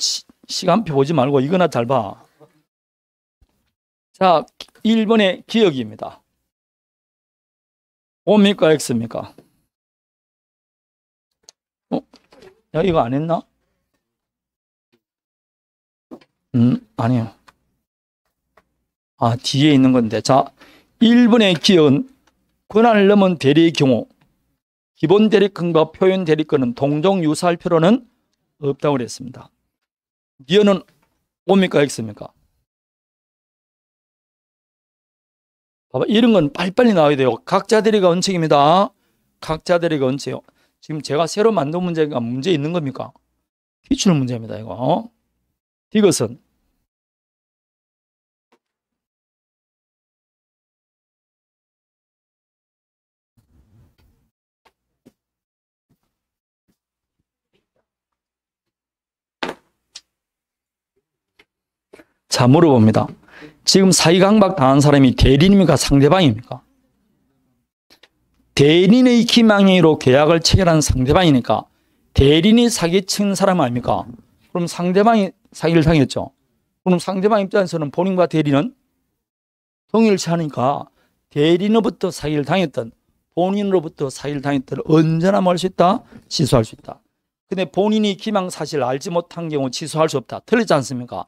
시간표 보지 말고 이거나 잘 봐. 자, 1번의 기억입니다. O입니까? X입니까? 야, 이거 안 했나? 아니요. 아, 뒤에 있는 건데. 자, 1번의 기억은 권한을 넘은 대리의 경우 기본 대리권과 표현 대리권은 동종 유사할 필요는 없다고 그랬습니다. 기어는 O입니까? X입니까? 봐봐, 이런 건 빨리빨리 나와야 돼요. 각자 대리가 원칙입니다. 각자 대리가 원칙이요. 지금 제가 새로 만든 문제가 문제 있는 겁니까? 기출 문제입니다, 이거. 이것은 자, 물어봅니다. 지금 사기강박 당한 사람이 대리인입니까? 상대방입니까? 대리인의 기망행위로 계약을 체결한 상대방이니까 대리인이 사기친 사람 아닙니까? 그럼 상대방이 사기를 당했죠. 그럼 상대방 입장에서는 본인과 대리는 동일시 하니까 대리인으로부터 사기를 당했던 본인으로부터 사기를 당했던 언제나 뭘 수 있다? 취소할 수 있다. 근데 본인이 기망 사실을 알지 못한 경우 취소할 수 없다. 틀리지 않습니까?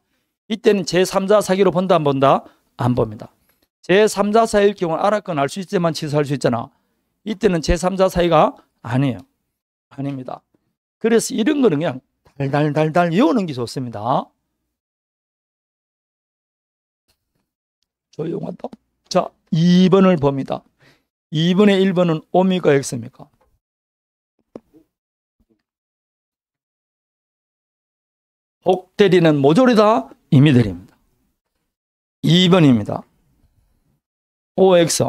이때는 제3자 사기로 본다 안 본다? 안 봅니다. 제3자 사기일 경우는 알았건 알 수 있지만 취소할 수 있잖아. 이때는 제3자 사기가 아니에요. 아닙니다. 그래서 이런 거는 그냥 달달달달 외우는 게 좋습니다. 조용하다. 자, 2번을 봅니다. 2번의 1번은 O입니까? X입니까? 복대리는 모조리다 임의대리입니다. 2번입니다. OX.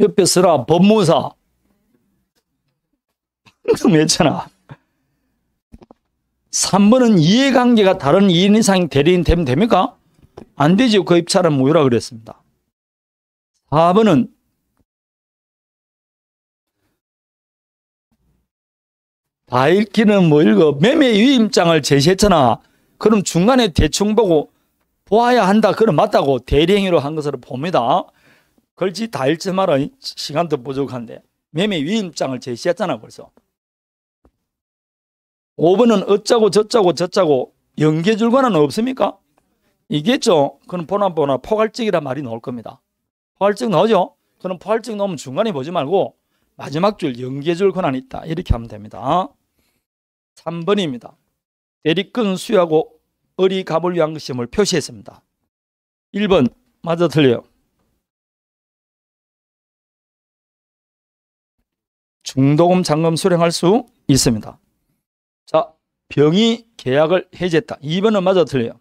옆에 쓰라 법무사. 방금 했잖아. 3번은 이해관계가 다른 2인 이상 대리인 되면 됩니까? 안 되죠. 그 입찰은 무효라 그랬습니다. 4번은 다 읽기는 뭐 읽어. 매매 위임장을 제시했잖아. 그럼 중간에 대충 보고 보아야 한다. 그럼 맞다고 대리행위로 한 것으로 봅니다. 글씨 다 읽지 마라. 시간도 부족한데. 매매 위임장을 제시했잖아 벌써. 5번은 어짜고 저짜고 저짜고 연계줄 권한은 없습니까? 있겠죠? 그럼 보나 포괄적이란 말이 나올 겁니다. 포괄적 나오죠? 그럼 포괄적 나오면 중간에 보지 말고 마지막 줄 연계줄 권한이 있다. 이렇게 하면 됩니다. 3번입니다. 대리권 수여하고 을이 값을 위한 것임을 표시했습니다. 1번 맞아 틀려요. 중도금 잔금 수령할 수 있습니다. 자, 병이 계약을 해지했다. 2번은 맞아 틀려요.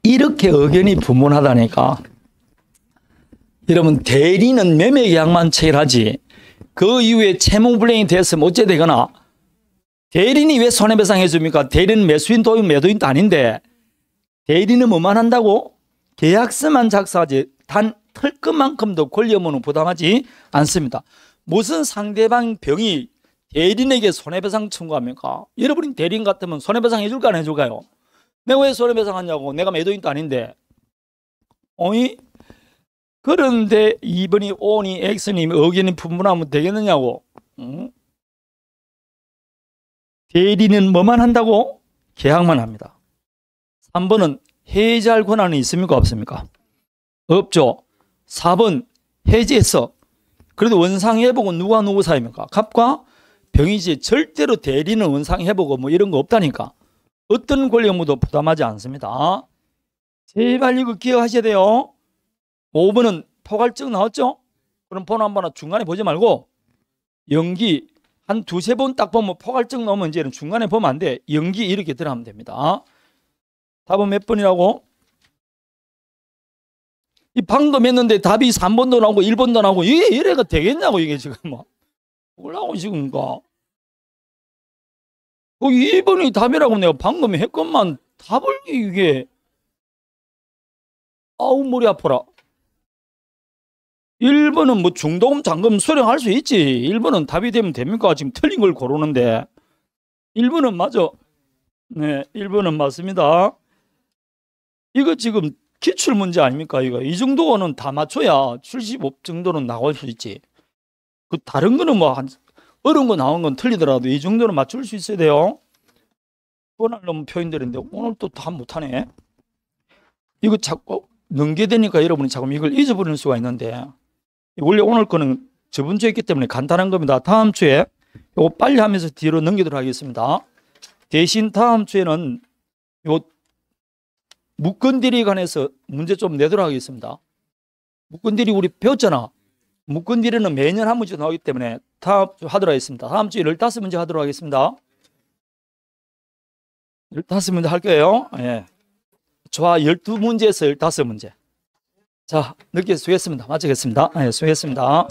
이렇게 의견이 분분하다니까. 여러분, 대리는 매매 계약만 체결하지 그 이후에 채무불이행이 됐으면 어째 되거나, 대리인이 왜 손해배상 해줍니까? 대리는 매수인 도인 매도인도 아닌데 대리는 뭐만 한다고? 계약서만 작성하지 단 털끝만큼도 권리 의무는 부담하지 않습니다. 무슨 상대방 병이 대리인에게 손해배상 청구합니까? 여러분이 대리인 같으면 손해배상 해줄까 안 해줄까요? 내가 왜 손해배상 하냐고. 내가 매도인도 아닌데. 어이? 그런데 2번이 O니 X니 의견이 분분하면 되겠느냐고. 응? 대리는 뭐만 한다고? 계약만 합니다. 3번은 해지할 권한이 있습니까? 없습니까? 없죠. 4번 해지했어. 그래도 원상회복은 누가 누구 사이입니까? 갑과 병이지. 절대로 대리는 원상회복 뭐 이런 거 없다니까. 어떤 권리 의무도 부담하지 않습니다. 제발 이거 기억하셔야 돼요. 5번은 포괄적 나왔죠? 그럼 번호 한번 중간에 보지 말고 연기 한 두세 번 딱 보면 포괄적 나오면 이제는 중간에 보면 안 돼. 연기 이렇게 들어가면 됩니다. 답은 몇 번이라고? 이 방금 했는데 답이 3번도 나오고 1번도 나오고 이게 이래가 되겠냐고. 이게 지금 뭐 올라오고 지금가. 그 2번이 답이라고 내가 방금 했건만 답을 이게 아우 머리 아파라. 1번은 뭐 중도금 잔금 수령할 수 있지. 1번은 답이 되면 됩니까? 지금 틀린 걸 고르는데. 1번은 맞아. 네, 1번은 맞습니다. 이거 지금 기출문제 아닙니까? 이거 이 정도는 다 맞춰야 75 정도는 나올 수 있지. 그 다른 거는 뭐 한 어려운 거 나온 건 틀리더라도 이 정도는 맞출 수 있어야 돼요. 오늘 너무 표현들인데 오늘 또 다 못하네. 이거 자꾸 넘겨대니까 여러분이 자꾸 이걸 잊어버리는 수가 있는데, 원래 오늘 거는 저번 주에 했기 때문에 간단한 겁니다. 다음 주에 이거 빨리 하면서 뒤로 넘기도록 하겠습니다. 대신 다음 주에는 요 묶은딜에 관해서 문제 좀 내도록 하겠습니다. 묶은딜이 우리 배웠잖아. 묶은딜에는 매년 한 문제 나오기 때문에 다음 주 하도록 하겠습니다. 다음 주에 15문제 하도록 하겠습니다. 15문제 할 거예요. 예. 좋아, 12문제에서 15문제. 자, 늦게 수고했습니다. 마치겠습니다. 예, 수고했습니다.